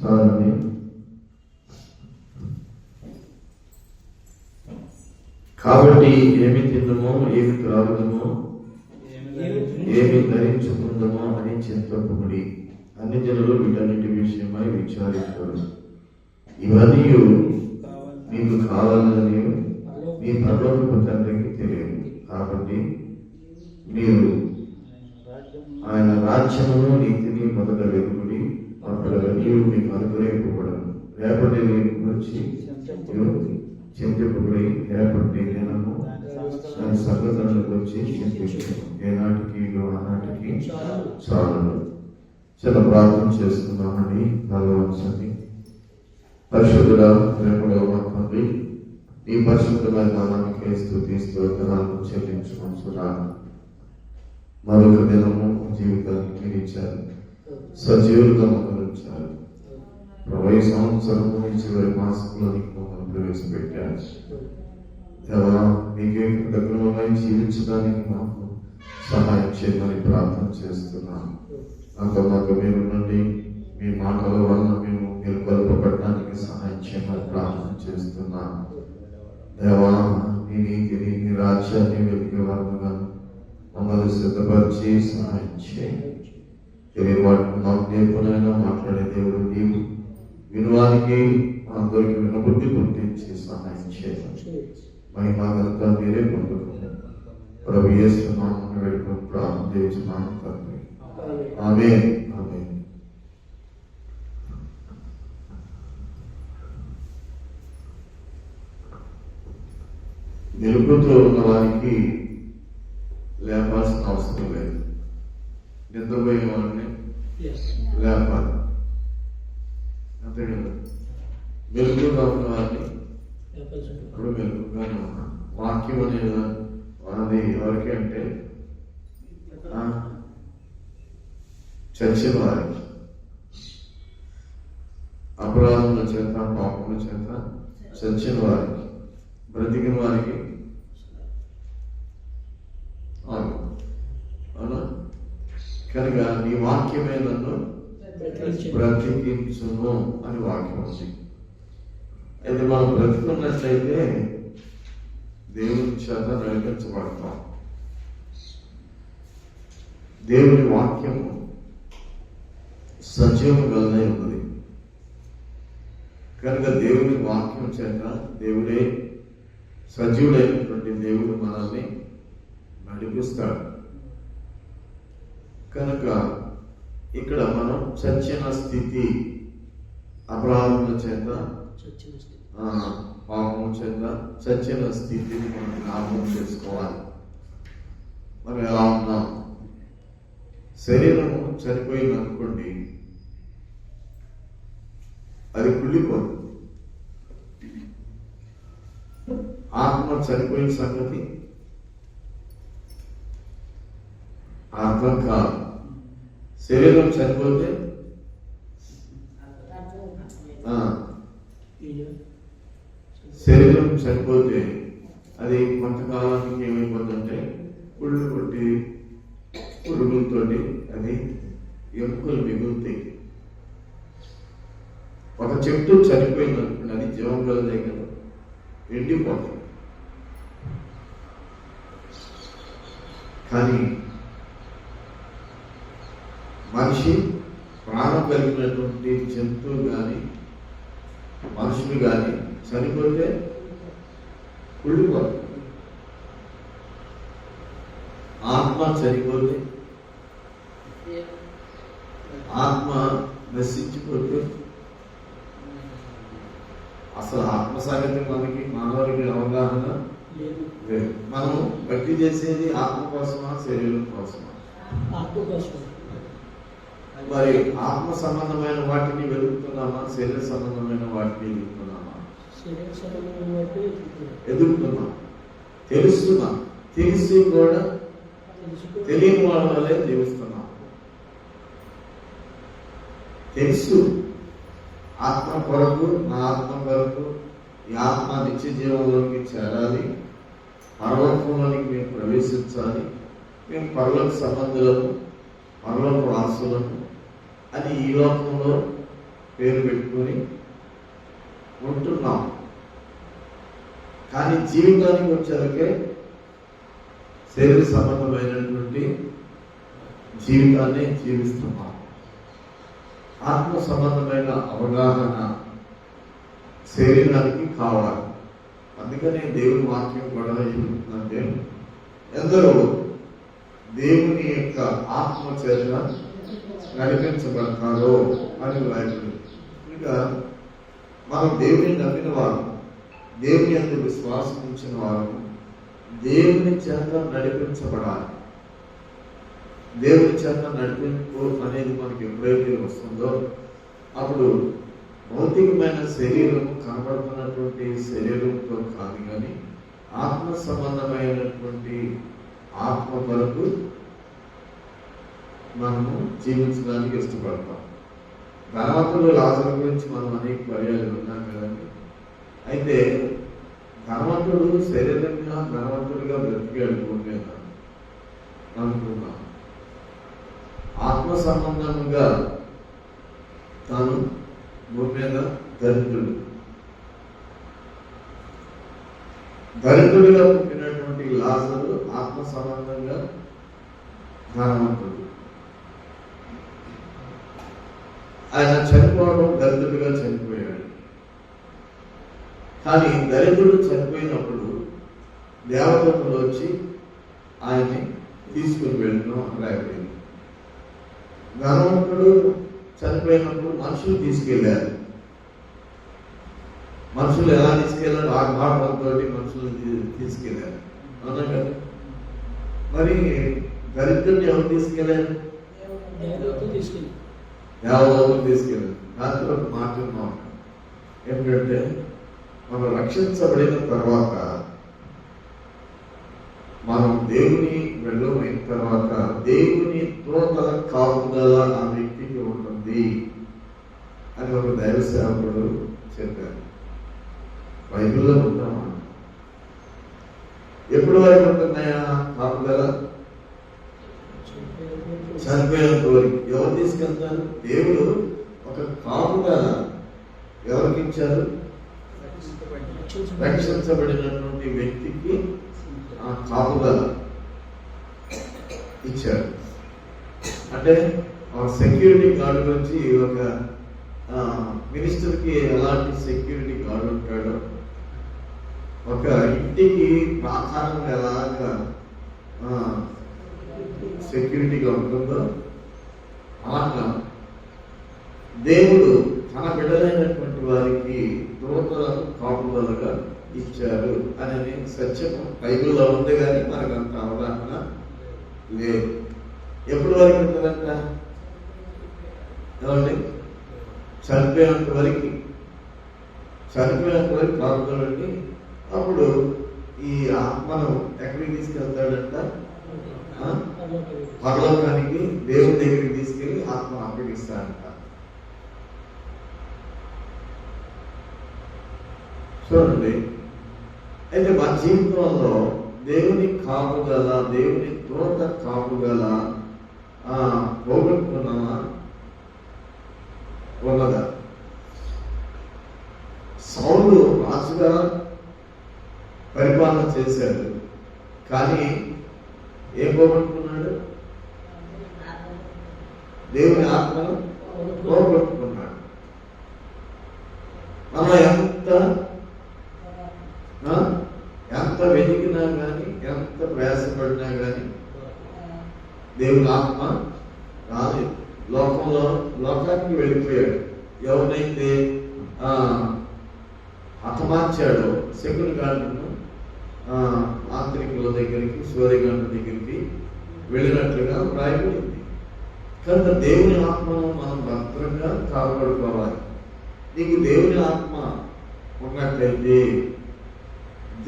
చాలండి. కాబట్టి ఏమి తిందమో, ఏమి త్రాగుదమో, ఏమి ధరించుకుందామో అని చింతపడి అన్ని జనులు వీటన్నిటి విషయమై విచారించారు. ఇవన్నీ మీకు కావాలని మీ పరలోకపు తండ్రికి తెలియదు. కాబట్టి మీరు ఆయన రాజ్యమును నీతిని మొదట వెలుగుడి, అప్పుడు నీవు మీకు అనుగ్రహింపబడను. రేపటి గురించి చింతింపబడి రేపటి దినము దాని సంగతులను గురించి చింతించను. ఏనాటికి ఆనాటికి చాలు. చిన్న ప్రార్థన చేస్తున్నామని భగవంతుని. పరిశుద్ధుడా, ప్రేమలో మా తండ్రి, ఈ పరిశుద్ధమైన నామానికి స్తుతి స్తోత్రాలు చెల్లించుకుంటున్నా. మరొక దినము జీవితానికి మీరు ఇచ్చారు, సజీవులుగా మమ్మల్ని ప్రభు. ఈ సంవత్సరము చివరి మాసంలోనికి మమ్మల్ని ప్రవేశపెట్టారు. దేవా, మీకే కృతజ్ఞతగా జీవించడానికి మాకు సహాయం చేయమని ప్రార్థన చేస్తున్నాను. మాకు మీరు నుండి మీ మాటల వలన మేము మీరు కలుపబడటానికి సహాయం చేయమని ప్రార్థన చేస్తున్నాను. దేవా, నీ నీతిని నీ రాజ్యాన్ని వెతికే వారుగా మమ్మల్ని సిద్ధపరిచి సహాయం చేయండి. తెలియని వాటిని మాకు నేర్పునైనా మాట్లాడే దేవుడు నీవు. వినువానికి అందరికి వినబుద్ధి గుర్తించి సహాయం చేయండి. మహిమాగంతా మీరే పొందుకుని ప్రభు యేసు నామమున వేడుకొని ప్రార్థించున్నాము తండ్రి. ఆమేన్. ఆమేన్. నిలుపుతో ఉన్న వారికి లేపాల్సిన అవసరం లేదు. నిద్రపోయిన వాడిని లేపాలి, అంతే కదా. మెలుగుగా ఉన్న వారిని ఇప్పుడు మెలుగుగానే ఉన్నాం. వాక్యం అనేది అది ఎవరికి అంటే చచ్చిన వారికి, అపరాధముల చేత పాపముల చేత చచ్చిన వారికి. బ్రతికిన వారికి అవునా? కనుక నీ వాక్యమే నన్ను బ్రతికించును అని వాక్యం ఉంది. అయితే మనం బ్రతికున్నట్లయితే దేవుని చేత నడిపించబడతాం. దేవుని వాక్యము సజీవం గలదై ఉన్నది కనుక దేవుని వాక్యం చేత దేవుడే, సజీవుడైనటువంటి దేవుడు మనల్ని నడిపిస్తాడు. కనుక ఇక్కడ మనం చచ్చిన స్థితి, అపరాధముల చేత పాపం చేత చచ్చిన స్థితిని మనం జ్ఞాపకం చేసుకోవాలి. మనం ఎలా ఉన్నాం? శరీరము చనిపోయింది అనుకోండి, అది కుళ్ళిపోతుంది. ఆత్మ చనిపోయిన సంగతి అర్థం కాదు. శరీరం చనిపోతే శరీరం చనిపోతే అది కొంతకాలానికి ఏమైపోతుందంటే పుళ్ళు కొట్టి పురుగులతోటి అది ఎముకలు మిగులుతాయి. ఒక చెట్టు చనిపోయింది అనుకోండి, అది జీవం కలదే కదా, ఎండిపోతుంది. కానీ మనిషి ప్రాణం కలిగినటువంటి జంతువు కానీ మనుషులు కానీ చనిపోతే కుళ్ళిపోతుంది. ఆత్మ చనిపోతే, ఆత్మ నశించిపోతే, అసలు ఆత్మ సంగతి మనకి మానవుడికి అవగాహన లేదు. మనం భక్తి చేసేది ఆత్మ కోసమా, శరీరం కోసమా? ఆత్మ కోసం. మరి ఆత్మ సంబంధమైన వాటిని వెతుకుతున్నామా, శరీర సంబంధమైన వాటిని వెతుకుతున్నామా? శరీర సంబంధమైన వాటిని ఎదుగుతున్నాం. తెలుస్తున్నాం, తెలిసి కూడా తెలియని వాళ్ళ వల్లే జీవిస్తున్నాం. తెలుసు ఆత్మ కొరకు, నా ఆత్మ కొరకు, ఈ ఆత్మ నిత్య జీవంలోకి చేరాలి, పరలోకంలోనికి మేము ప్రవేశించాలి, మేము పరలోక సంబంధులను, పరలోక వాసులను అని ఈ లోకంలో పేరు పెట్టుకొని ఉంటున్నాం. కానీ జీవితానికి వచ్చేసరికి శరీర సంబంధమైనటువంటి జీవితాన్ని జీవిస్తున్నాం. ఆత్మ సంబంధమైన అవగాహన శరీరానికి కావాలి. అందుకనే దేవుని వాక్యం కూడా ఏమంటుందంటే, ఎందరో దేవుని యొక్క ఆత్మ చేత నడిపించబడతారో అని రాయబడింది. ఇంకా మనం దేవుని నమ్మిన వారు, దేవుని యందు విశ్వాసం ఉంచిన వారు దేవుని చేత నడిపించబడాలి. దేవుని చేత నడిపింపు అనేది మనకి ఎప్పుడైతే వస్తుందో అప్పుడు భౌతికమైన శరీరం కనబడుతున్నటువంటి శరీరంతో కాదు, కానీ ఆత్మ సంబంధమైనటువంటి ఆత్మ వరకు మనము జీవించడానికి ఇష్టపడతాం. ధనవంతులు లాజరు గురించి మనం అనేక పర్యాలు విన్నాం కదండి. అయితే ధనవంతుడు శరీరంగా ధనవంతుడిగా బ్రతికాడు భూమి మీద అనుకున్నాం. ఆత్మ సంబంధంగా తాను భూమి మీద దరిద్రుడిగా పుట్టినటువంటి లాజరు ఆత్మ సంబంధంగా ధనవంతుడు. ఆయన చనిపోవడం దరిద్రుడిగా చనిపోయాడు. కానీ దరిద్రుడు చనిపోయినప్పుడు దేవదూతలు వచ్చి ఆయన్ని తీసుకుని వెళ్ళడం రాయబడింది. ధనవంతుడు చనిపోయినప్పుడు మనుషులు తీసుకెళ్లారు. మనుషులు ఎలా తీసుకెళ్లారు? ఆర్భాటంతో మనుషులు తీసుకెళ్లారు, అవునా కదా? మరి దరిద్రుడిని ఎవరు తీసుకెళ్లారు? దేవదూతలు తీసుకెళ్ళారు. రాత్రి ఒక మాట విన్నాం ఏమిటంటే, మనం రక్షించబడిన తర్వాత, మనం దేవుని వెళ్ళమైన తర్వాత దేవుని తోటల కాపుదల ఆ వ్యక్తికి ఉంటుంది అని ఒక దైవ సేవకుడు చెప్పారు. బైబిల్లో ఉంటామా? ఎప్పుడు వరకు ఉంటున్నాయా కాపుదల? చనిపోయేంత వరకు. ఎవరు తీసుకెళ్తారు? దేవుడు ఒక కాపుదల ఎవరికి ఇచ్చారు? రక్షించబడినటువంటి వ్యక్తికి ఆ కాపుదల ఇచ్చారు. అంటే ఒక సెక్యూరిటీ గార్డు గురించి, ఒక మినిస్టర్కి ఎలాంటి సెక్యూరిటీ గార్డు ఉంటాడో, ఒక ఇంటికి ప్రాకారం ఎలాగా సెక్యూరిటీగా ఉంటుందో అలాగా దేవుడు తన బిడ్డలైనటువంటి వారికి దూతలను కాపుదలుగా ఇచ్చారు అనే సత్యము బైబిల్లో ఉంది, కానీ మనకు అంత అవగాహన లేదు. ఎప్పటి వరకు ఉంటుందంట? ఏమండి? చనిపోయేంత వరకు కాపుదలండి. అప్పుడు ఈ ఆత్మను ఎక్కడికి తీసుకెళ్తాడంట? పరలోకానికి, దేవుని దగ్గరికి తీసుకెళ్లి ఆత్మను అప్పగిస్తాడంట. చూడండి, అయితే మా జీవితంలో దేవుని కాపుదల, దేవుని తోట కాపుదల పోగొట్టుకున్నామా? ఉన్నదా? సౌలు రాజుగా పరిపాలన చేశాడు, కానీ ఏం పోగొట్టుకున్నాడు? దేవుని ఆత్మను పోగొట్టుకున్నాడు. మనం ఎంత వెతికినా కానీ, ఎంత ప్రయాసపడినా కానీ దేవుని ఆత్మ రాలేదు. లోకానికి వెళ్ళిపోయాడు. ఎవరినైతే హతమార్చాడో శకునిగాండును ఆంతరికుల దగ్గరికి, సూర్యగాండ దగ్గరికి వెళ్ళినట్లుగా రాయబడింది. కనుక దేవుని ఆత్మను మనం భద్రంగా కాపాడుకోవాలి. నీకు దేవుని ఆత్మ ఉన్నట్లయితే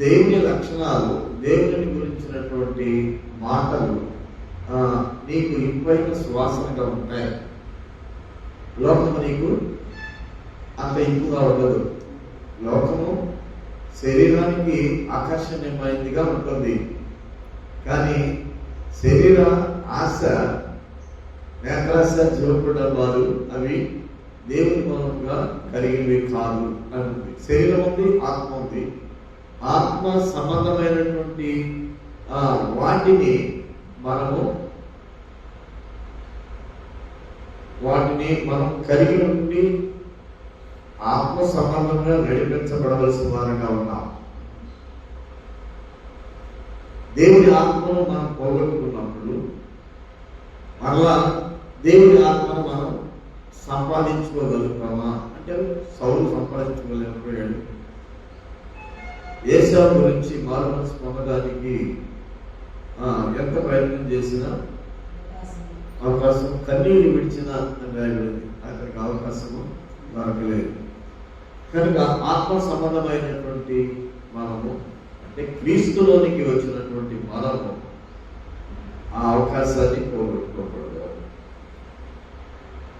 దేవుని లక్షణాలు, దేవుని గురించినటువంటి మాటలు నీకు ఇంపైన సువాసనగా ఉంటాయి. లోకము నీకు అంత ఇంపుగా ఉండదు. లోకము శరీరానికి ఆకర్షణీయమైనదిగా ఉంటుంది, కానీ శరీర ఆశ, నేత్రాశ, జీవకుడబాలు అవి దేవుని మూలంగా కలిగినవి కాదు అని ఉంది. శరీరం ఉంది, ఆత్మ ఉంది. ఆత్మ సంబంధమైనటువంటి వాటిని మనం కలిగి ఉండి ఆత్మ సంబంధంగా నడిపించబడవలసిన వారంగా ఉన్నాం. దేవుని ఆత్మను మనం పోగొట్టుకున్నప్పుడు మరలా దేవుని ఆత్మను మనం సంపాదించుకోగలుగుతామా అంటే సౌలు సంపాదించుకోలేకపోయాడు. ఏశావు గురించి మారుమనసు పొందడానికి ఎంత ప్రయత్నం చేసినా అవకాశం కన్నీళ్ళు విడిచిన రాయబడింది. అతనికి అవకాశము దొరకలేదు. కనుక ఆత్మ సంబంధమైనటువంటి మనము అంటే క్రీస్తులోనికి వచ్చినటువంటి మనము ఆ అవకాశాన్ని పోగొట్టుకోకూడదు.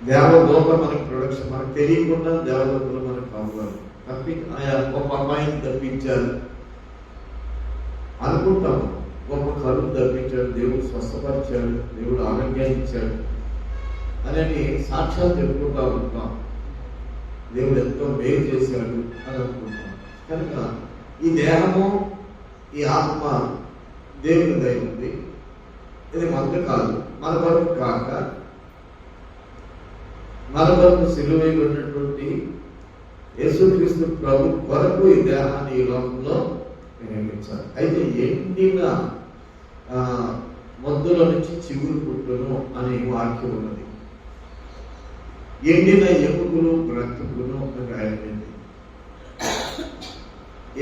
దేవదూత మనకి ప్రొడక్షన్ మనకు తెలియకుండా దేవదూతలు మనకు కావాలి ఆయా గొప్ప అమ్మాయిని తప్పించారు అనుకుంటాము. గొప్ప కరువు తప్పించాడు, దేవుడు స్వస్థపరిచాడు, దేవుడు ఆరోగ్యాన్ని ఇచ్చాడు అని సాక్ష్యాలు చెప్పుకుంటా ఉంటాం. దేవుడు ఎంతో మేలు చేశాడు అని అనుకుంటాం. కనుక ఈ దేహము ఈ ఆత్మ దేవుని దయ ఉంది. ఇది మనకు కాదు, మన వరకు కాక మన వరకు సిలువైనటువంటి యేసుక్రీస్తు ప్రభు కొరకు ఈ దేహాన్ని ఈ లోకంలో నిర్మించాలి. అయితే ఎండిన మొద్దుల నుంచి చిగురు పుట్టును అనే వాక్యం ఉన్నది. ఎండిన ఎముకలు బ్రతుకును అని రాయబడింది.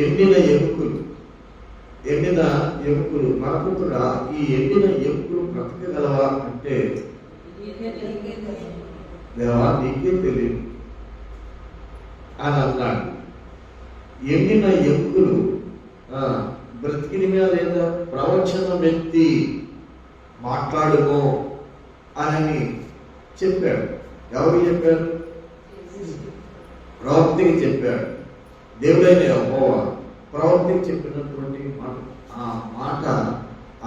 ఎండిన ఎముకలు మనకు కూడా ఈ ఎండిన ఎముకలు బ్రతకగలవా అంటే దేవా నీకే తెలియదు అని అన్నాడు. ఎండిన ఎముకలు బ్రతికిన మీద లేదా ప్రవచన వ్యక్తి మాట్లాడుమో అని చెప్పాడు. ఎవరు చెప్పారు? ప్రవక్తికి చెప్పాడు. దేవుడైన యెహోవా ప్రవక్తికి చెప్పినటువంటి మాట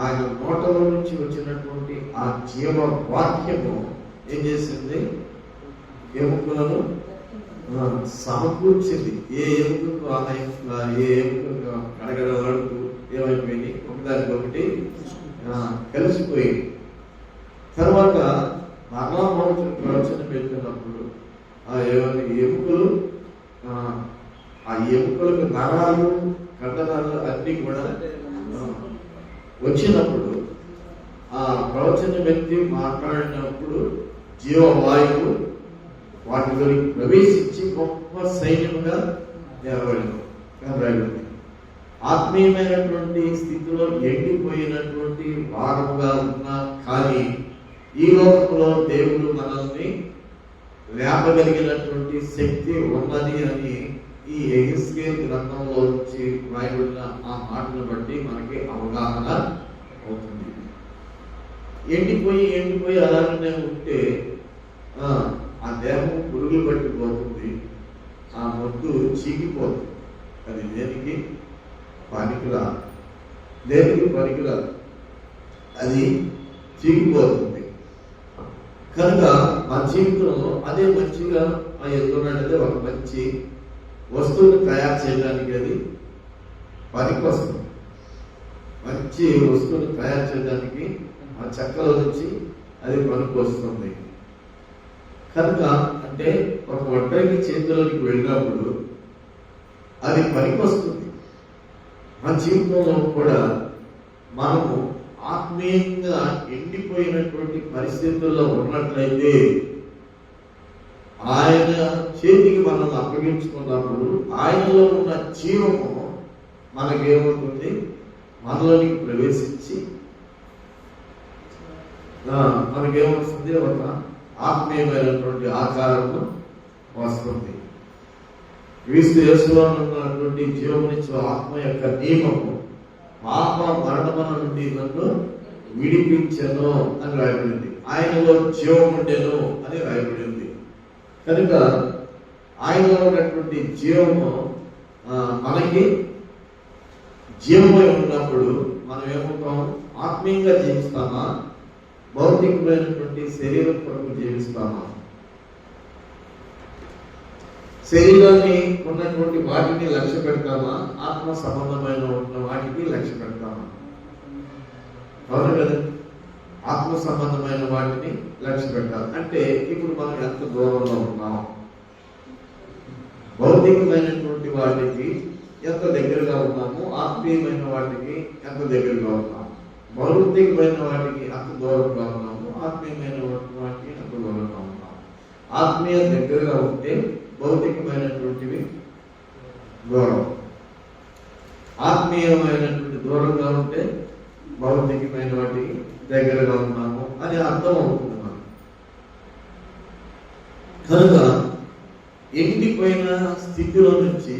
ఆయన నోటలో నుంచి వచ్చినటువంటి ఆ జీవ వాక్యము ఏం చేసింది? ఎముకలను సమకూర్చింది. ఏ ఎముకకు ఏ ఎముకలు కడగడలాడుతూ ఏమైపోయింది, ఒకదానికి కలిసిపోయింది. తర్వాత మరలా ప్రవచన పెట్టినప్పుడు ఎముకలు ఆ ఎముకలకు నరాలు కండరాలు అన్ని కూడా వచ్చినప్పుడు ఆ ప్రవచన వ్యక్తి మాట్లాడినప్పుడు జీవవాయువు వాటిలోకి ప్రవేశించి గొప్ప సైన్యంగా నిలబడింది. ఆత్మీయమైనటువంటి స్థితిలో ఎండిపోయినటువంటి వారముగా ఉన్నా కానీ ఈ లోకంలో దేవుడు మనల్ని లేపగలిగినటువంటి శక్తి ఉన్నది అని ఈ యెహెజ్కేలు గ్రంథంలో నుంచి రాయబడిన ఆ మాటను బట్టి మనకి అవగాహన అవుతుంది. ఎండిపోయి అలాగనే ఉంటే ఆ దేహం పురుగులు పట్టిపోతుంది, ఆ మొద్దు చీకిపోతుంది. అది దేనికి పనికిరాదు, అది చీకిపోతుంది. కనుక మా జీవితంలో అదే మంచిగా ఎదురున్నదే ఒక మంచి వస్తువుని తయారు చేయడానికి అది పనికి వస్తుంది. మంచి వస్తువుని తయారు చేయడానికి ఆ చెక్కలో నుంచి అది పనికి వస్తుంది. కనుక అంటే ఒక వడ్రంగి చేతిలోకి వెళ్ళినప్పుడు అది పనికి వస్తుంది. మన జీవితంలో కూడా మనము ఆత్మీయంగా ఎండిపోయినటువంటి పరిస్థితుల్లో ఉన్నట్లయితే ఆయన చేతికి మనల్ని అప్పగించుకున్నప్పుడు ఆయనలో ఉన్న జీవము మనకేమవుతుంది? మనలోనికి ప్రవేశించి మనకేమొస్తుంది? ఒక ఆత్మీయమైనటువంటి ఆకారము వస్తుంది. క్రీస్తు యేసులో ఉన్నటువంటి జీవమునిచ్చే ఆత్మ యొక్క నియమము పాప మరణముల నుండి నన్ను విడిపించెను అని రాయబడింది. ఆయనలో జీవం ఉండెను అని రాయబడింది. కనుక ఆయనలో ఉన్నటువంటి జీవము మనకి జీవమై ఉన్నప్పుడు మనం ఏమవుతాం? ఆత్మీయంగా జీవిస్తామా, భౌతికమైనటువంటి శరీరం కొరకు జీవిస్తామా? శరీరాన్ని ఉన్నటువంటి వాటిని లక్ష్య పెడతామా, ఆత్మ సంబంధమైన ఉన్న వాటికి లక్ష్య పెడతామా? అవును కదా, ఆత్మ సంబంధమైన వాటిని లక్ష్య పెట్టాలి. అంటే ఇప్పుడు మనం ఎంత దూరంలో ఉన్నాం, భౌతికమైనటువంటి వాటికి ఎంత దగ్గరగా ఉన్నాము, ఆత్మీయమైన వాటికి ఎంత దగ్గరగా ఉన్నాము. భౌతికమైన వాటికి ఎంత దూరంగా ఉన్నాము, ఆత్మీయమైన వాటికి ఎంత దూరంగా ఉన్నాము. ఆత్మీయ దగ్గరగా ఉంటే భౌతికమైనటువంటివి దూరం, ఆత్మీయమైనటువంటి దూరంగా ఉంటే భౌతికమైన వాటికి దగ్గరగా ఉన్నాము అని అర్థం అవుతుంది మనకు. కనుక ఎండిపోయిన స్థితిలో నుంచి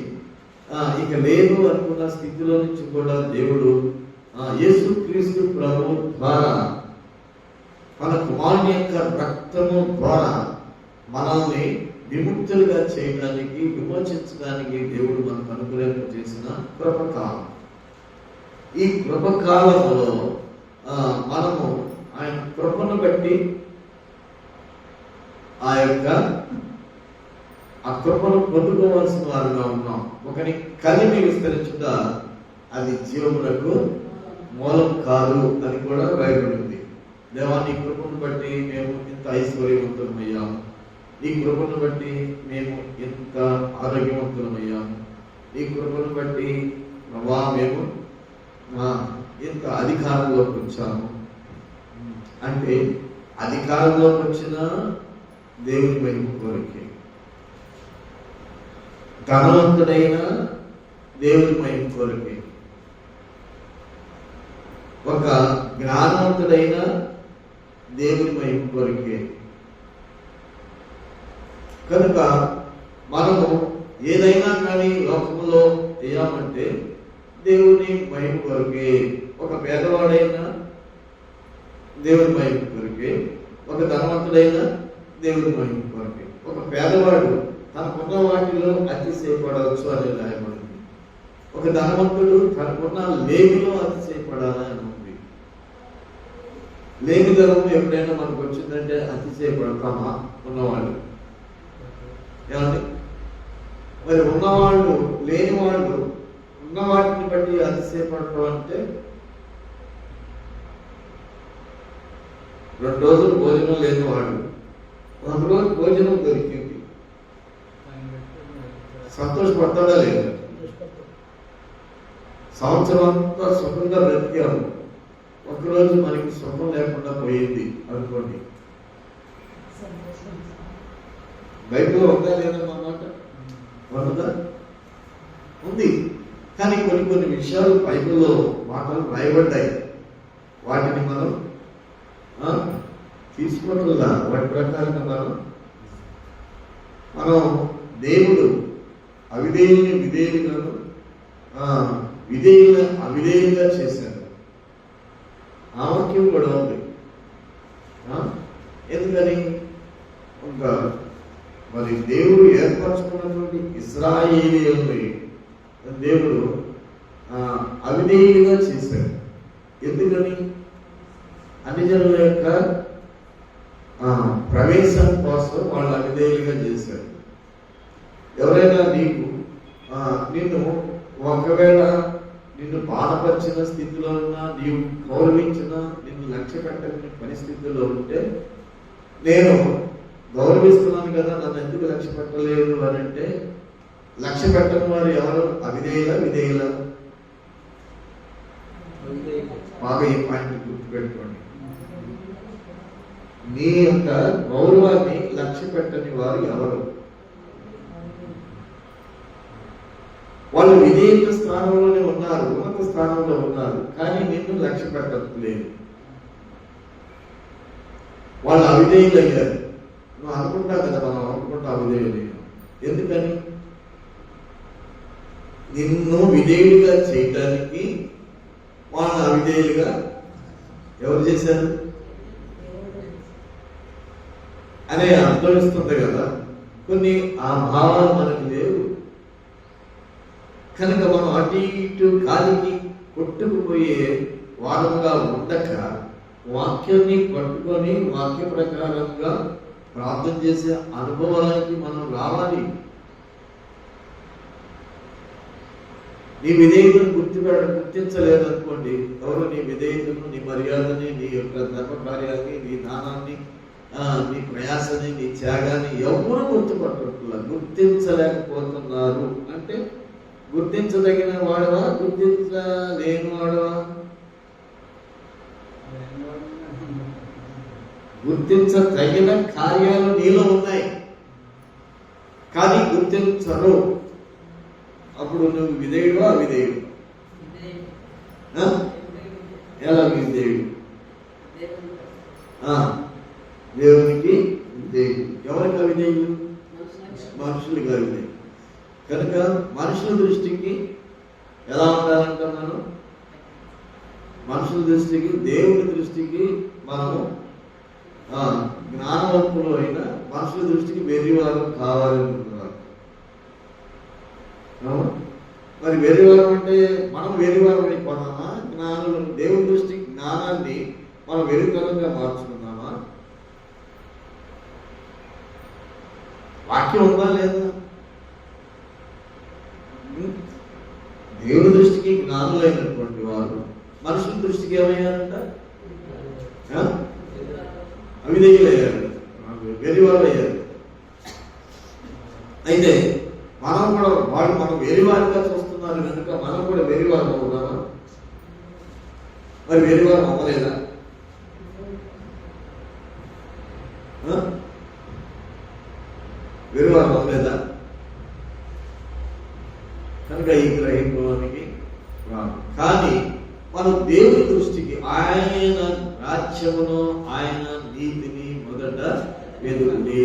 ఇక లేదు అనుకున్న స్థితిలో నుంచి కూడా దేవుడు యేసుక్రీస్తు ప్రభు ద్వారా, మన కుమారుని యొక్క రక్తము ద్వారా మనల్ని విముక్తులుగా చేయడానికి, విమోచించడానికి దేవుడు మనకు అనుగ్రహం చేసిన కృపకాలం. ఈ కృపకాలంలో మనము ఆయన కృపను బట్టి ఆ కృపను పొందుకోవాల్సిన వారుగా ఉన్నాం. ఒకరి కలిమి విస్తరించుట అది జీవములకు మూలం కాదు అని కూడా రాయబడింది. దేవా, నీ కృపను బట్టి మేము ఇంత ఐశ్వర్యవంతులమయ్యాము, నీ కృపను బట్టి మేము ఇంత ఆరోగ్యవంతులమయ్యాము, నీ కృపను బట్టి మేము ఇంత అధికారంలోకి వచ్చాము. అంటే అధికారంలోకి వచ్చిన దేవుని మహిమ కోరికే, ధనవంతుడైన దేవుని మహిమ కోరికే, ఒక జ్ఞానవంతుడైన దేవుని మహిమ కోరికే. కనుక మనము ఏదైనా కానీ లోకంలో చేయాలంటే దేవుని మహిమ కొరకే. ఒక పేదవాడైనా దేవుని మహిమ కొరకే, ఒక ధనవంతుడైనా దేవుని మహిమ కొరకే. ఒక పేదవాడు తనకున్న వాటిలో అతిశయపడవచ్చు అని రాయబడింది. ఒక ధనవంతుడు తనకున్న లేమిలో అతిశయపడాలని ఉంది. లేమి ధనం ఎప్పుడైనా మనకు వచ్చిందంటే అతిశయపడతామా? ఉన్నవాళ్ళు ఏమండి? మరి ఉన్నవాళ్ళు లేని వాళ్ళు ఉన్న వాటిని బట్టి అతిశయపడటం అంటే 2 రోజులు భోజనం లేని వాడు 1 రోజు భోజనం దొరికింది, సంతోషపడతాడా లేదా? సంవత్సరం అంతా సుఖంగా బ్రతికాము, 1 రోజు మనకి సుఖం లేకుండా పోయింది అనుకోండి. బైబిల్లో ఉందా లేదన్న మాట? ఉన్నదా? ఉంది. కానీ కొన్ని విషయాలు బైబిల్లో మాటలు రాయబడ్డాయి, వాటిని మనం తీసుకోవట్లా. వాటి ప్రకారంగా మనం దేవుడు అవిధేయుని విధేయులను, విధేయులను అవిధేయులుగా చేశారు. ఆ వాక్యం కూడా ఉంది. ఎందుకని? మరి దేవుడు ఏర్పరచుకున్నటువంటి ఇశ్రాయేలీయుల్ని దేవుడు అవిధేయులుగా చేశాడు. ఎందుకని? అన్ని జనుల యొక్క ప్రవేశం కోసం వాళ్ళు అవిధేయులుగా చేశారు. ఎవరైనా నిన్ను ఒకవేళ నిన్ను బాధపరిచిన స్థితిలో ఉన్నా, నీవు గౌరవించిన, నిన్ను లక్ష్య పెట్టని పరిస్థితుల్లో ఉంటే, నేను గౌరవిస్తున్నాను కదా, నన్ను ఎందుకు లక్ష్య పెట్టలేదు అని అంటే, లక్ష్య పెట్టని వారు ఎవరు? అవిధేయుల విధేయుల? బాగా ఈ పాయింట్ గుర్తుపెట్టుకోండి. నీ యొక్క గౌరవాన్ని లక్ష్య పెట్టని వారు ఎవరు? వాళ్ళు విధేయత స్థానంలోనే ఉన్నారు, ఉన్నత స్థానంలో ఉన్నారు, కానీ నిన్ను లక్ష్య పెట్టలేదు. వాళ్ళు అవిధేయులు అయ్యారు. నువ్వు అనుకుంటావు కదా, మనం అనుకుంటా అవిధేయులు. ఎందుకని? నిన్ను విధేయుడిగా చేయడానికి వాళ్ళు అవిధేయులుగా ఎవరు చేశారు అనే అర్థం ఇస్తుంది కదా. కొన్ని ఆ భావాలు మనకు లేవు కనుక మనం అటు ఇటు గాలికి కొట్టుకుపోయే వారముగా ఉండక, వాక్యాన్ని పట్టుకొని వాక్య ప్రకారంగా ప్రార్థన చేసే అనుభవానికి మనం రావాలి. నీ విధేయతను గుర్తించలేదనుకోండి, ఎవరు నీ విధేయతను, నీ మర్యాదని, నీ యొక్క ధర్మ కార్యాన్ని, నీ దానాన్ని, నీ ప్రయాసని, నీ త్యాగాన్ని ఎవరు గుర్తించలేకపోతున్నారు. అంటే గుర్తించదగిన వాడవా, గుర్తించలేని వాడవా? గుర్తించదగిన కార్యాలు నీలో ఉన్నాయి కానీ గుర్తించరు. అప్పుడు నువ్వు విధేయుడు, అవిధేయుడు? ఎలా విధేయుడు? దేవునికి విధేయుడు. ఎవరికి అవిధేయుడు? మనుషులుగా అవిధేయుడు. కనుక మనుషుల దృష్టికి ఎలా ఉండాలంటున్నాను? మనుషుల దృష్టికి, దేవుని దృష్టికి మనము జ్ఞానవంతులు అయినా మనుషుల దృష్టికి వెర్రివారు కావాలనుకుంటున్నారు. మరి వెర్రివారం అంటే మనం వెర్రివారం అయిపోతామా? జ్ఞానులు దేవుని దృష్టికి జ్ఞానాన్ని మనం వెర్రితనంగా మార్చుకున్నామా? వాక్యం ఉందా లేదా? దేవుని దృష్టికి జ్ఞానులైనటువంటి వారు మనుషుల దృష్టికి ఏమయ్యారంట? అవిధేయులయ్యారు, వెర్రివారు అయ్యారు. అయితే మనం కూడా వాళ్ళు మనం వెర్రివారిగా చూస్తున్నారు కనుక మనం కూడా వెర్రివారు అవుతామా? మరి వెర్రివారు అవ్వలేదా? వెర్రివారు అవ్వలేదా? కనుక ఈ గ్రహింపులోనికి రాదు. కానీ మనం దేవుని దృష్టికి ఆయన రాజ్యమును, ఆయన నీతిని మొదట వెతుకుడి.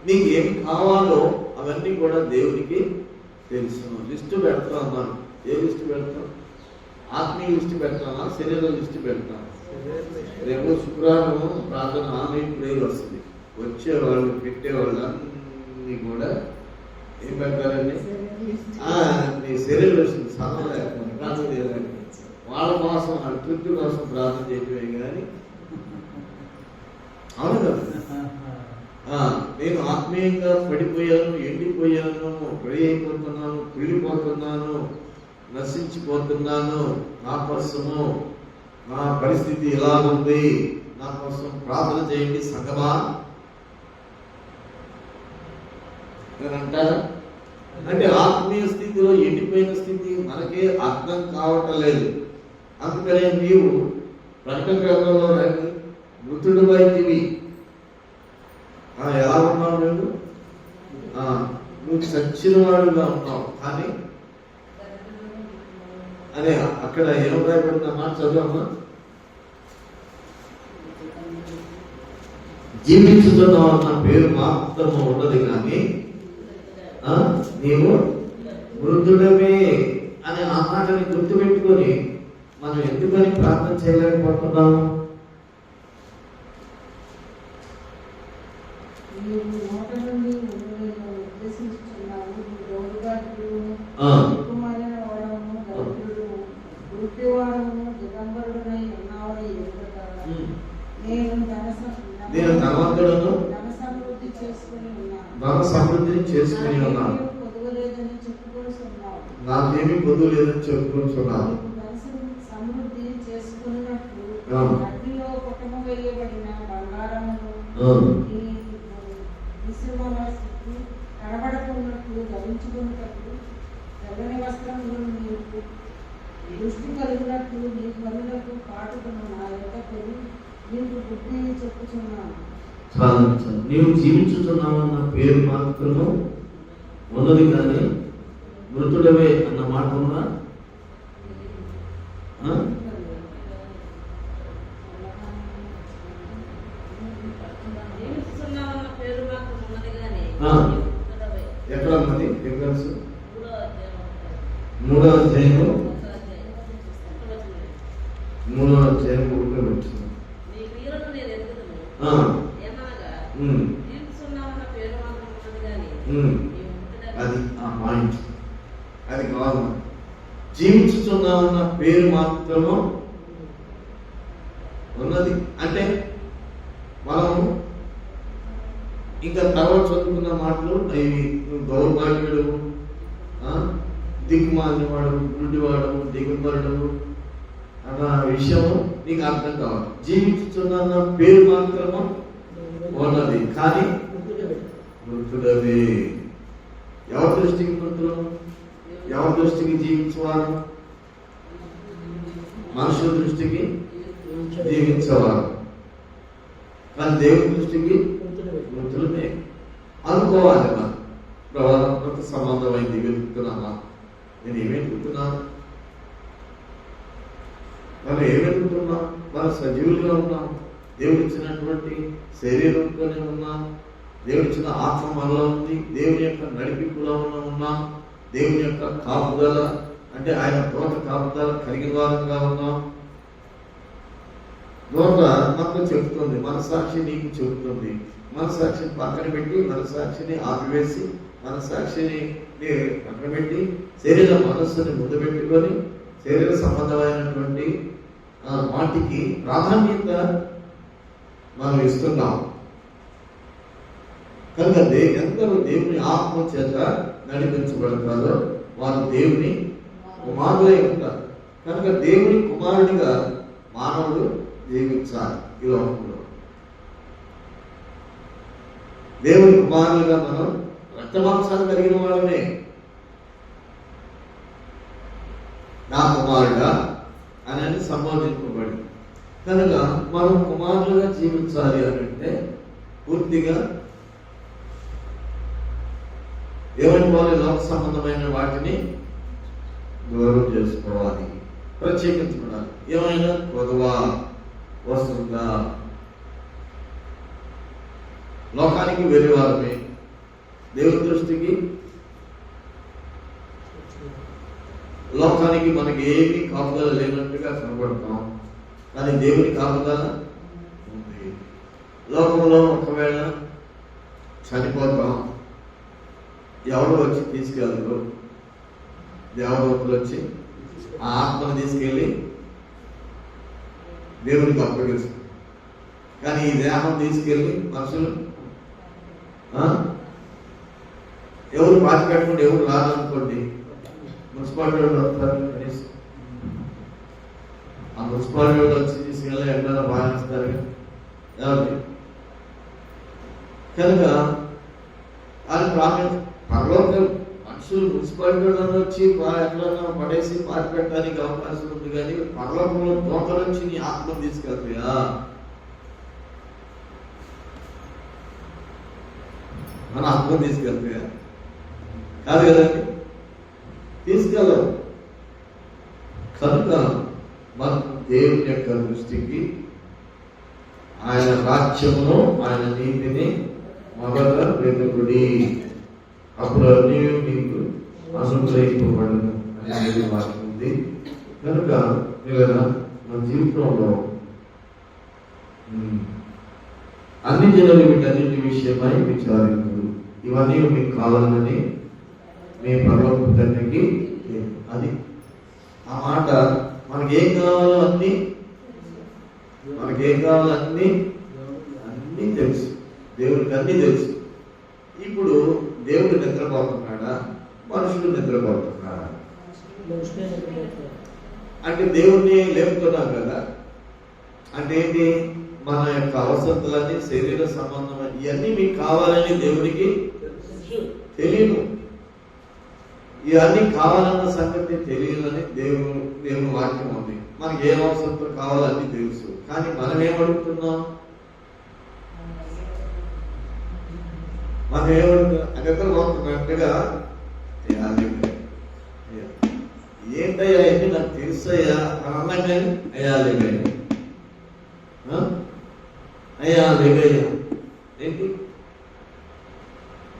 నీకు ఏమి కావాలో అవన్నీ కూడా దేవునికి తెలుసు. లిస్టు పెడతా అన్నాను. ఏ లిస్టు పెడతాం? ఆత్మీయ లిస్టు పెడతామా, శరీర లిస్టు పెడతాం? రేపు శుక్రవారం ప్రార్థన ఆన్లైన్ ప్రేయర్ వస్తుంది. వచ్చేవాళ్ళు, పెట్టేవాళ్ళు అన్నీ కూడా ఏం పెడతారండి? నీ శరీర లిస్టు సమయం ప్రార్థన చేయడానికి, వాళ్ళ కోసం, వాళ్ళ తృప్తి కోసం ప్రార్థన చేయటమే కానీ అవును కదా. నేను ఆత్మీయంగా పడిపోయాను, ఎండిపోయాను, రెడీ అయిపోతున్నాను, కుళ్ళిపోతున్నాను, నశించిపోతున్నాను, నా కోసము, నా పరిస్థితి ఎలా ఉంది, నా కోసం ప్రార్థన చేయండి సంగమా అని అంటారా? అంటే ఆత్మీయ స్థితిలో ఎండిపోయిన స్థితి మనకే అర్థం కావటం లేదు. అందుకనే నీవు ప్రకటన గ్రంథంలో మృతుడు బయటివి ఎలా ఉన్నావు? నువ్వు చచ్చిన వాడుగా ఉన్నావు. కానీ అనే అక్కడ ఏం రాయబడిన మాట చదువమ్మా. జీవించుతున్నావు అన్న పేరు మాత్రము ఉన్నది కానీ నీవు మృతుడమే అనే ఆ మాటని గుర్తుపెట్టుకొని మనం ఎందుకని ప్రార్థన చేయలేకపోతున్నాము? నేను ధనవంతుడను, ధన సమృద్ధిని చేసుకుని ఉన్నాను, నాకేమీ పొదువు లేదని చెప్పుకుంటున్నాను. కనబడకున్నట్లు ధరించుకున్నట్లు తెల్లని వస్త్రములు నీకు దృష్టి కలిగినట్లు నీ కనులకు కాటుకును నా యొక్క పెరి నీకు బుద్ధిని చెప్పుచున్నాను. నీవు జీవించుతున్నావు అన్న పేరు మాత్రము ఉన్నది కానీ మృతుడవే అన్న మాట ఉందా? ఎక్కడ ఉన్నది? రిఫరెన్స్ 3వ అధ్యాయము 3వ అధ్యాయం 1వ వచనం. అది ఆ పాయింట్, అది కాదు. జీవించుతున్నామన్న పేరు మాత్రము ఉన్నది అంటే మనము ఇంకా తర్వాత చదువుకున్న మాటలు అవి నువ్వు దౌర్భాగ్యుడు, దిక్కుమాలినవాడు, గుడ్డివాడు, దిగుబడు అన్న విషయం నీకు అర్థం కావాలి. జీవించుతున్న పేరు మాత్రము ఉన్నది, కానీ మృతుడవే. ఎవరి దృష్టికి మృతులు? ఎవరి దృష్టికి జీవించేవారు? మనుషుల దృష్టికి జీవించేవారు, కానీ దేవుని దృష్టికి మృతులమే అనుకోవాలి. మనం ప్రవర్తన సంబంధమైంది వెతుకుతున్నామా? నేను ఏమెతుకుతున్నాను? మనం ఏమెతుకుతున్నాం? మనం సజీవులుగా ఉన్నాం, దేవుడు ఇచ్చినటువంటి శరీరంతోనే ఉన్నాం, దేవుడు ఇచ్చిన ఆత్మ మనలో ఉంది, దేవుని యొక్క నడిపింపులో ఉన్నాం, దేవుని యొక్క కాపుదల అంటే ఆయన దూత కాపుదల కలిగిన వారంగా ఉన్నాం. దూత మనకు చెబుతుంది, మనసాక్షి నీకు చెబుతుంది. మనసాక్షిని పక్కన పెట్టి, మనసాక్షిని ఆపివేసి, మనసాక్షిని పక్కన పెట్టి శరీర మనస్సుని ముందు పెట్టుకొని శరీర సంబంధమైనటువంటి వాటికి ప్రాధాన్యత మనం ఇస్తున్నాం. కనుక ఎందరూ దేవుని ఆత్మ చేత నడిపించబడతారో వారు దేవుని కుమారులై ఉంటారు. కనుక దేవుని కుమారుడిగా మానవుడు జీవించాలి ఈ లోకంలో. దేవుని కుమారులుగా మనం రక్తమాంసాలు కలిగిన వాళ్ళమే. నా కుమారుడా అని సంబోధింపబడి, కనుక మనం కుమారులుగా జీవించాలి అని అంటే పూర్తిగా దేవుని వారి లోక సంబంధమైన వాటిని దూరం చేసుకోవాలి, ప్రత్యేకించబడాలి. ఏమైనా పొదవా వస్తుందా? లోకానికి వెలివారమే, దేవుని దృష్టికి లోకానికి మనకి ఏమీ కాపుదల లేనట్టుగా కనబడతాం, కానీ దేవుని కాపుదల ఉంది. లోకంలో ఒకవేళ చనిపోతాం, ఎవరు వచ్చి తీసుకెళ్ళరు, దేవదూతలు వచ్చి ఆ ఆత్మను తీసుకెళ్ళి దేవునికి అప్పగిస్తారు. కానీ ఈ దేహం తీసుకెళ్ళి మనుషులు ఎవరు పాతి పెట్టుకుంటే ఎవరు రాదనుకోండి, మున్సిపాలిటీ వాళ్ళు వస్తారు, కనీసం ఆ మున్సిపాలిటీ వాళ్ళు వచ్చి తీసుకెళ్ళి ఎక్కడైనా భావిస్తారు ఎవరికి. కనుక అది ప్రాముఖ్యత. పరలోకం మనుషులు మున్సిపాలిటీ వాళ్ళని వచ్చి ఎక్కడైనా పడేసి పాతి పెట్టడానికి అవకాశం ఉంది, కానీ పరలోకంలో దోత నుంచి నీ ఆత్మను తీసుకెళ్తాయా? మన ఆత్మను తీసుకెళ్తాయా? కాదు కదండి, తీసుకెళ్ళవు. కనుక మన దేవుని యొక్క దృష్టికి ఆయన రాజ్యమును, ఆయన నీతిని మొదట వెతుకుడి, అప్పుడు అన్నీ మీకు అనుగ్రహింపబడను అనేది మారుతుంది. కనుక మన జీవితంలో అన్ని జనులు వీటన్నిటి విషయమై విచారించు, ఇవన్నీ మీకు కావాలని మీ పరలోక తండ్రికి. అది ఆ మాట మనకేం కావాలో అన్నీ, మనకేం కావాలో అన్నీ తెలుసు, దేవుడికి అన్నీ తెలుసు. ఇప్పుడు దేవుడు నిద్రపోతున్నాడా? మనుషులు నిద్రపోతున్నాడా? అంటే దేవుణ్ణి లేపుతున్నాం కదా, అంటే ఏంటి? మన యొక్క అవసరతలన్నీ, శరీర సంబంధం ఇవన్నీ మీకు కావాలని దేవుడికి తెలియదు. ఇవన్నీ కావాలన్న సంగతి తెలియాలని దేవుని వాక్యం ఉంది. మనకి ఏం అవసరంతో కావాలని తెలుసు, కానీ మనం ఏమడుగుతున్నాం? మనం ఏమడుగుతున్నాం? నిద్రపోతున్నట్టుగా ఏంటయ్యా ఏంటి నాకు తెలుసయ్యా అని అన్నాం, కానీ అయ్యా లేవయ్యా, అయ్యా లేవయ్యా ఏంటి?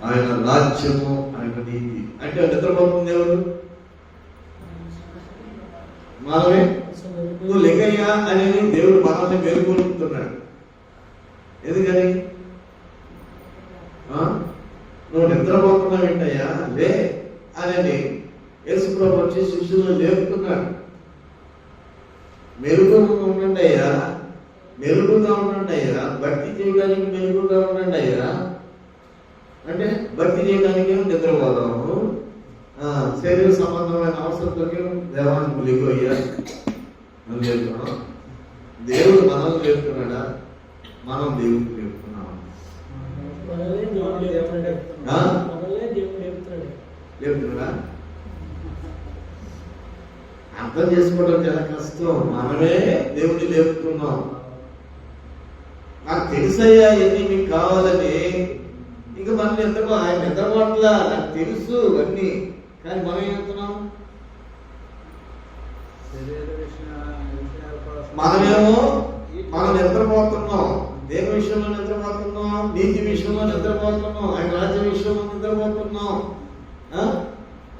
ఆయన రాజ్యము, ఆయన నీతి. అంటే నిద్రపోతుంది ఎవరు? మనమే. నువ్వు లెగయ్యా అనేది దేవుడు మనల్ని మేలుకొలుపుతున్నాడు. ఎందుకని? నువ్వు నిద్రపోతున్నావు ఏంటయ్యా, లే అని యేసుప్రభు వచ్చి శిష్యులను లేపుతున్నాడు. మెరుగుగా ఉండండి అయ్యా, మెరుగుగా ఉండండి అయ్యా, భక్తి చేయడానికి మెరుగుగా ఉండండి అయ్యా. అంటే భక్తి చేయడానికి నిద్రపోదాము, శరీర సంబంధమైన అవసరంతో దేవాన్ని మునిగిపోయా మనం నేర్చుకున్నాం. దేవుడు మనల్ని నేర్చుకున్నాడా? మనం దేవుడికి నేర్చుకున్నాం. చెప్తున్నా అర్థం చేసుకోవడం చాలా కష్టం. మనమే దేవుడిని లేపుతున్నాం. నాకు తెలుసయ్యా ఎన్ని మీకు కావాలని. ఇంకా మనం ఎంతకో ఆయన నిద్రపోట్లా, నాకు తెలుసు అన్ని. కానీ మనం ఏం చెప్తున్నాం? మనమేమో మనం నిద్రపోతున్నాం. దేని విషయంలో నిద్రపోతున్నాం? నీతి విషయంలో నిద్రపోతున్నాం. ఆయన రాజ్య విషయంలో నిద్రపోతున్నాం.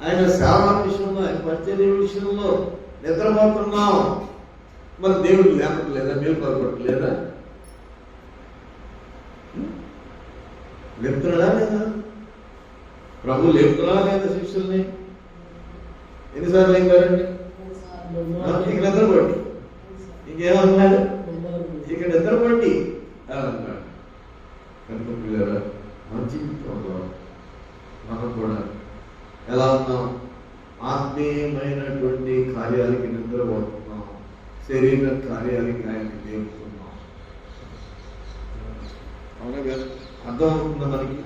ఆయన సేవ విషయంలో, ఆయన పరిచర్య విషయంలో నిద్రపోతున్నాం. మరి దేవుడు లేపట్లేదా? మేలుకొల్పట్లేదా? లేపుతున్నాడా లేదా? ప్రభు లేపుతున్నాడా లేదా శిష్యుల్ని? ఎన్నిసార్లు లేపారండి? ఇక నిద్రపోండి. ఇంకేమన్నాడు? ఇక నిద్రపోండి అన్నాడు. కనుక పిల్లరా, మన జీవితంలో మనం కూడా ఎలా ఉన్నాం? ఆత్మీయమైనటువంటి కార్యాలకి నిద్రపోతున్నాం, శరీర కార్యాలకి ఆయన లేపుతున్నాం. అవునా కదా? అర్థమవుతుందా మనకి?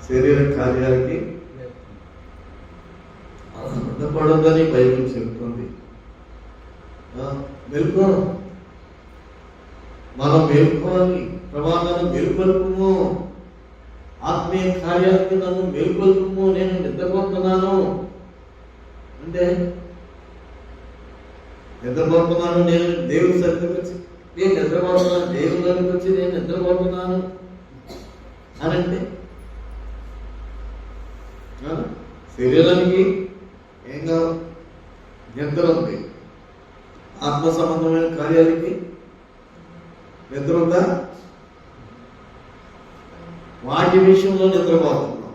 శరీర కార్యాలకి అర్థపడదని బైబిల్ చెప్తుంది. మెలుకో, మనం మేల్కోవాలి. ప్రమాదాన్ని మేల్కొల్పుము, ఆత్మీయ కార్యాలకి నన్ను మేల్కొల్పుము, నేను నిద్రపోతున్నాను అంటే నిద్రపోతున్నాను, నేను దేవుడి సన్నిధికి వచ్చి నేను నిద్రపోతున్నాను, దేవుడి దగ్గరికి వచ్చి నేను నిద్రపోతున్నాను అని అంటే శరీరానికి ఏం కావాలి? నిద్ర ఉంది. ఆత్మ సంబంధమైన కార్యాలకి నిద్ర ఉందా? వాటి విషయంలో నిద్రపోతున్నాం.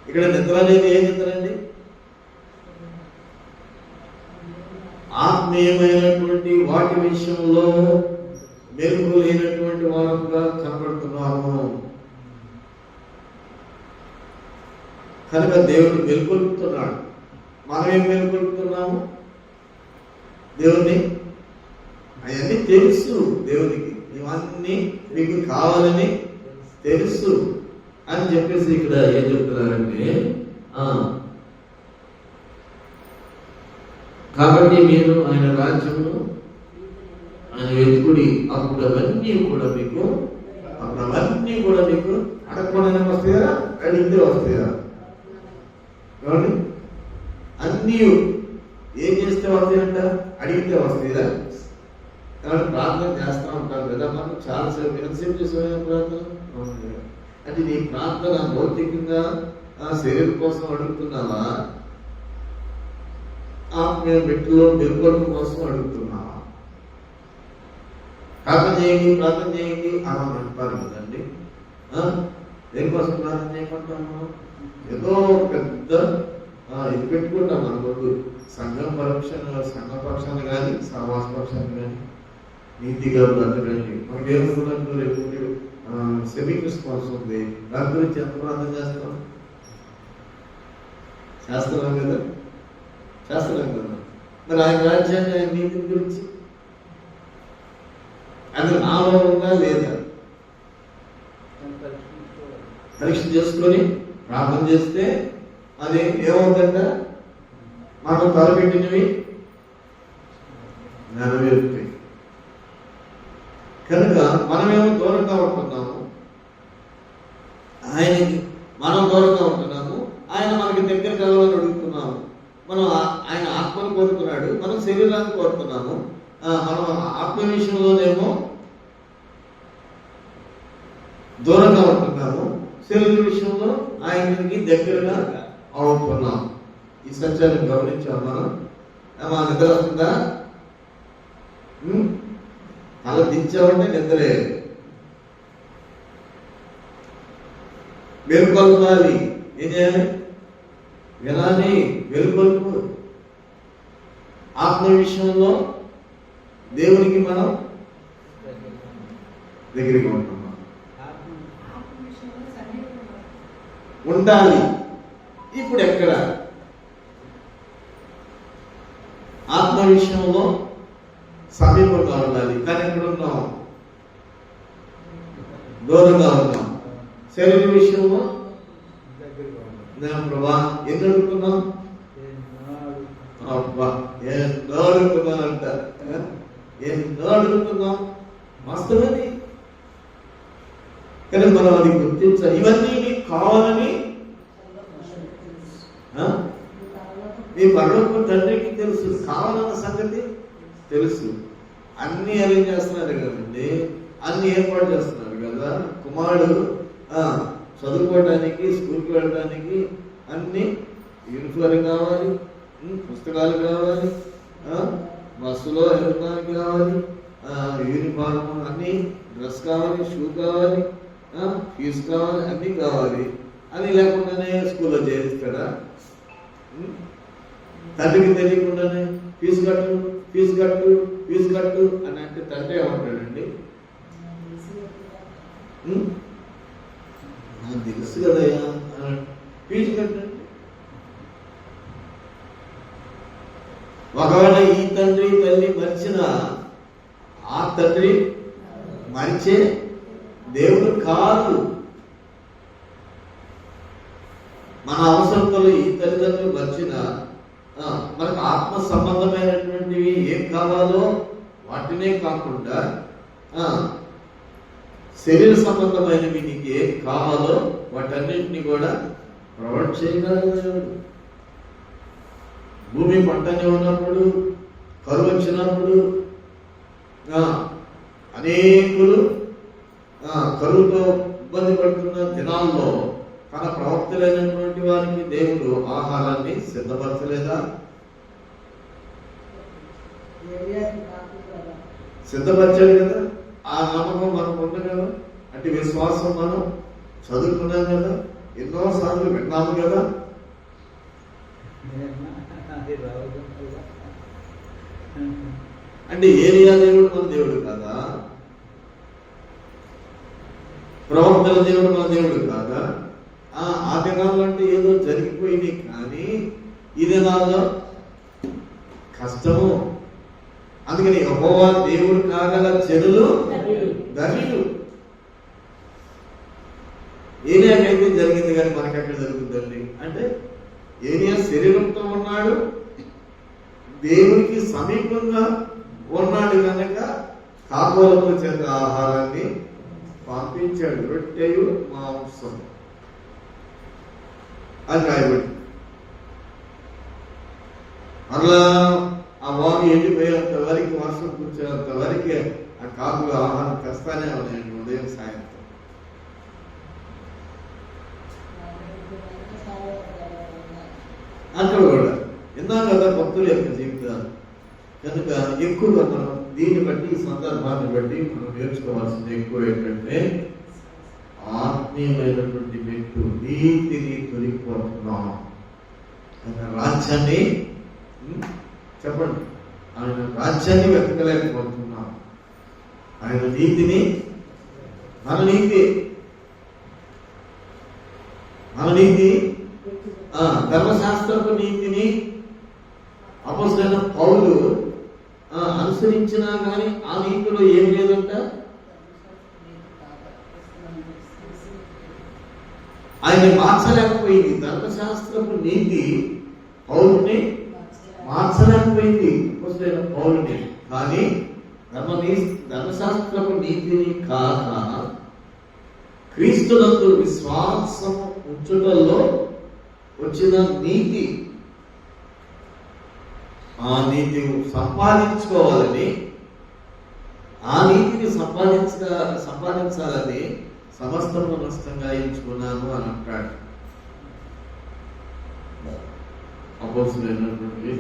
ఇక్కడ నిద్ర అనేది ఏ నిద్ర అండి? ఆత్మీయమైనటువంటి వాటి విషయంలో మెరుగు లేనటువంటి వారంగా కనబడుతున్నాము. కనుక దేవుడు మేల్కొల్పుతున్నాడు. మనం ఏం మేల్కొల్పుతున్నాము? దేవుణ్ణి. అవన్నీ తెలుసు దేవునికి, ఇవన్నీ మీకు కావాలని తెలుసు అని చెప్పేసి ఇక్కడ ఏం చెప్తున్నారంటే, కాబట్టి మీరు ఆయన రాజ్యమును ఆయన వెతుకుడి, అప్పుడు అవన్నీ కూడా మీకు అడగకుండానే వస్తాయా? అడిగితే వస్తాయా? ఏమండి? అన్నీ ఏం చేస్తే వస్తాయంట? అడిగితే వస్తాయిదా? కాబట్టి ప్రార్థన చేస్తూ ఉంటాం కదా మనం. చాలాసేపు ఎంతసేపు చేసే ప్రార్థన అంటే నీ ప్రార్థన భౌతికంగా శరీరం కోసం అడుగుతున్నావా? ఆత్మీయ మెట్టులో మెరుగుదల కోసం అడుగుతున్నావా? ప్రార్థన చేయండి అలా అంటారు కదండి. దేనికోసం ప్రార్థన చేయమంటాము? ఏదో పెద్ద ఇది పెట్టుకుంటాం మన ముందు. సంఘ పక్షాన్ని కానీ సమాజ పక్షాన్ని కానీ నీతిగా బ్రతకండి. మనకి ఏమనుకున్నట్టు రేపు సెమీ క్రిస్మస్ ఉంది, దాని గురించి ఎంత ప్రార్థన చేస్తున్నాం కదా. మరి ఆయన రాజ్యాన్ని, ఆయన నీతి గురించి అది నాలో ఉందా లేదా పరీక్ష చేసుకొని ప్రార్థన చేస్తే అది ఏమవుతుందంట? మనం తలపెట్టినవి నెరవేరుతాయి. కనుక మనమేమో దూరంగా ఉంటున్నాము, ఆయనకి మనం దూరంగా ఉంటున్నాము. ఆయన మనకి దగ్గర కావాలని అడుగుతున్నాము. మనం ఆయన ఆత్మను కోరుతున్నాడు, మనం శరీరాన్ని కోరుతున్నాము. మనం ఆత్మ విషయంలోనేమో దూరంగా ఉంటున్నాము, శరీర విషయంలో ఆయనకి దగ్గరగా అవుతున్నాం. ఈ సత్యాన్ని గమనించాం మనం. మా నిద్ర వస్తుందా? అలా దించామంటే నిద్రే. మేల్కొల్పాలి. ఏం చేయాలి? వినాలి, మేల్కొల్పు. ఆత్మ విషయంలో దేవునికి మనం దగ్గరికి ఉంటున్నాం. ఉండాలి. ఇప్పుడు ఎక్కడ? ఆత్మ విషయంలో సమీపంగా ఉండాలి, కానీ ఎక్కడ ఉన్నాం? దూరంగా ఉన్నాం. శరీర విషయంలో ప్రభా ఎన్ని అడుగుతున్నాం? అబ్బా ఎన్నో అడుగుతున్నానంట, ఎన్నో అడుగుతున్నాం. వాస్తవని కానీ మనం అది గుర్తించాలి. ఇవన్నీ మీకు కావాలని మీ పరలోక తండ్రికి తెలుసు, కావాలన్న సంగతి తెలుసు. అన్ని అరేంజ్ చేస్తున్నారు కదండి, అన్ని ఏర్పాటు చేస్తున్నారు కదా. కుమారుడు చదువుకోవడానికి, స్కూల్కి వెళ్ళడానికి అన్ని యూనిఫామ్ కావాలి, పుస్తకాలు కావాలి, బస్సులో వెళ్ళడానికి కావాలి, యూనిఫామ్ అన్ని, డ్రెస్ కావాలి, షూ కావాలి, ఫీజు కావాలి, అన్నీ కావాలి. అని లేకుండానే స్కూల్లో చేరిస్తాడా? తండ్రికి తెలియకుండానే ఫీజు కట్టు, ఫీజు కట్టు, ఫీజు కట్టు అని అంటే తండ్రి ఏమంటాడండి? నాకు తెలుసు కదయ్యా, ఫీజు కట్టండి. ఒకవేళ ఈ తండ్రి తల్లి మరిచిన ఆ తండ్రి మరిచే దేవుడు కాదు. మన అవసరతలు ఈ తల్లిదండ్రులు మర్చిన మనకు ఆత్మ సంబంధమైనటువంటివి ఏం కావాలో వాటినే కాకుండా శరీర సంబంధమైనవి నీకు ఏం కావాలో వాటన్నింటినీ కూడా ప్రొవైడ్ చేయగలడు. భూమి పంటనే ఉన్నప్పుడు, కరువు వచ్చినప్పుడు అనేకులు కరువుతో ఇబ్బంది పడుతున్న దినాల్లో తన ప్రవక్తలైనటువంటి వారికి దేవుడు ఆహారాన్ని సిద్ధపరచలేదా? సిద్ధపరిచాడు కదా. ఆ నమ్మకం మనకు ఉంది కదా, అంటే విశ్వాసం మనం చదువుకున్నాం కదా, ఎన్నోసార్లు విన్నాము కదా. అంటే ఏలియా దేవుడు మన దేవుడు కాదా? ప్రవక్తల దేవుడు మన దేవుడు కాదా? ఆ దినాల్లో అంటే ఏదో జరిగిపోయింది, కానీ ఈ దినాల్లో కష్టము. అందుకని యెహోవా దేవుడు కాగల జనులు ధన్యులు. ఏలియాకైతే జరిగింది, కానీ మనకెక్కడ జరుగుతుందండి? అంటే ఏలియా శరీరంతో ఉన్నాడు, దేవునికి సమీపంగా ఉన్నాడు కనుక కాపులతో చేత ఆహారాన్ని పంపించాడు. రొట్టెయు మాంసం అని రాయబడి. అలా ఆ వారు ఎండిపోయేంత వరకు, వర్షం కూర్చున్నంత వరకే ఆ కాపులు ఆహారం తెస్తానే ఉన్నాయండి ఉదయం సాయంత్రం. అక్కడ కూడా విన్నాం కదా భక్తుల యొక్క జీవితాలు. కనుక ఎక్కువగా మనం దీన్ని బట్టి, ఈ సందర్భాన్ని బట్టి మనం నేర్చుకోవాల్సింది ఎక్కువ ఏంటంటే ఆత్మీయమైనటువంటి వ్యక్తి నీతిని తొలిగిపోతున్నాం. ఆయన రాజ్యాన్ని చెప్పండి, ఆయన రాజ్యాన్ని వెతకలేకపోతున్నాం. ఆయన నీతిని, మన నీతి ధర్మశాస్త్రపు నీతిని అపొస్తలుడైన పౌలు అనుసరించినా కానీ ఆ నీతిలో ఏం లేదంట. ఆయన మార్చలేకపోయింది. ధర్మశాస్త్రపు నీతి పౌరుని మార్చలేకపోయింది, అపొస్తలుడైన పౌలుని. కానీ ధర్మశాస్త్రపు నీతిని కాక క్రీస్తునందు విశ్వాసం ఉంచుటలో వచ్చిన నీతి, ఆ నీతి సంపాదించుకోవాలని, ఆ నీతిని సంపాదించాలని సమస్తము నష్టంగా ఎంచుకున్నాను అని అంటాడు అపొస్తలుడైనటువంటి.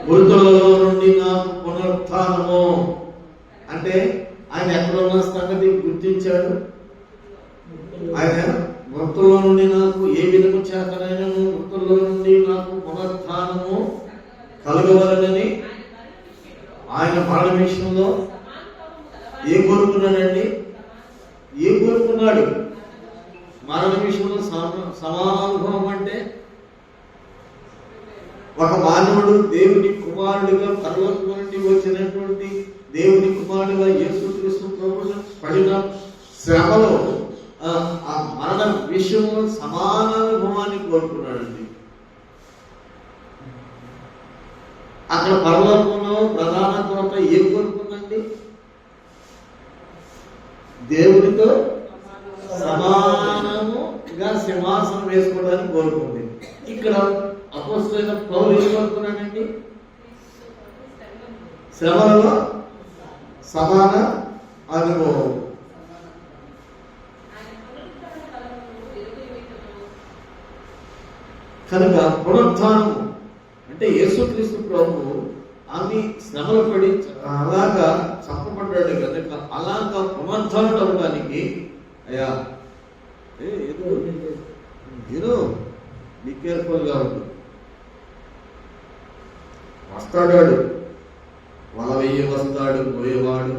మృతులలో నుండి నాకు పునరుత్థానము అంటే ఆయన ఎక్కడున్న సంగతి గుర్తించాడు. ఆయన మృతుల్లో నుండి నాకు ఏ విధము చేతనైనను మృతుల్లో నుండి నాకు పునరుత్థానము కలగవలనని ఆయన మరణ విషయంలో ఏం కోరుకున్నాడండి? ఏం కోరుకున్నాడు? మరణ విషయంలో సమానానుభవం అంటే ఒక మానవుడు దేవుని కుమారుడిగా పరలోకం నుండి వచ్చినటువంటి దేవుని కుమారుడిగా యేసుక్రీస్తు ప్రభువు పడిన శ్రమలో ఆ మరణ విషయంలో సమానానుభవాన్ని కోరుకున్నాడండి. అక్కడ పరలోకంలో ప్రధాన కోట ఏం కోరుకుందండి? దేవుడితో సమానముగా సింహాసనం వేసుకోవడానికి కోరుకుంది. ఇక్కడ అపోస్తలుడైన పౌలు ఏం కోరుకున్నాడండి? శ్రమలలో సమాన అనుభవం. కనుక పునరుత్థానం అంటే యేసుక్రీస్తు ప్రభువు ఆమె శ్రమలు పడి అలాగా చంపబడ్డాడు కనుక అలాగా పునరుత్థానుడు అవ్వడానికి అయ్యా ఏదో బీ కేర్ఫుల్గా ఉంటుంది. వస్తాడు, వల వెయ్యి వస్తాడు పోయేవాడు.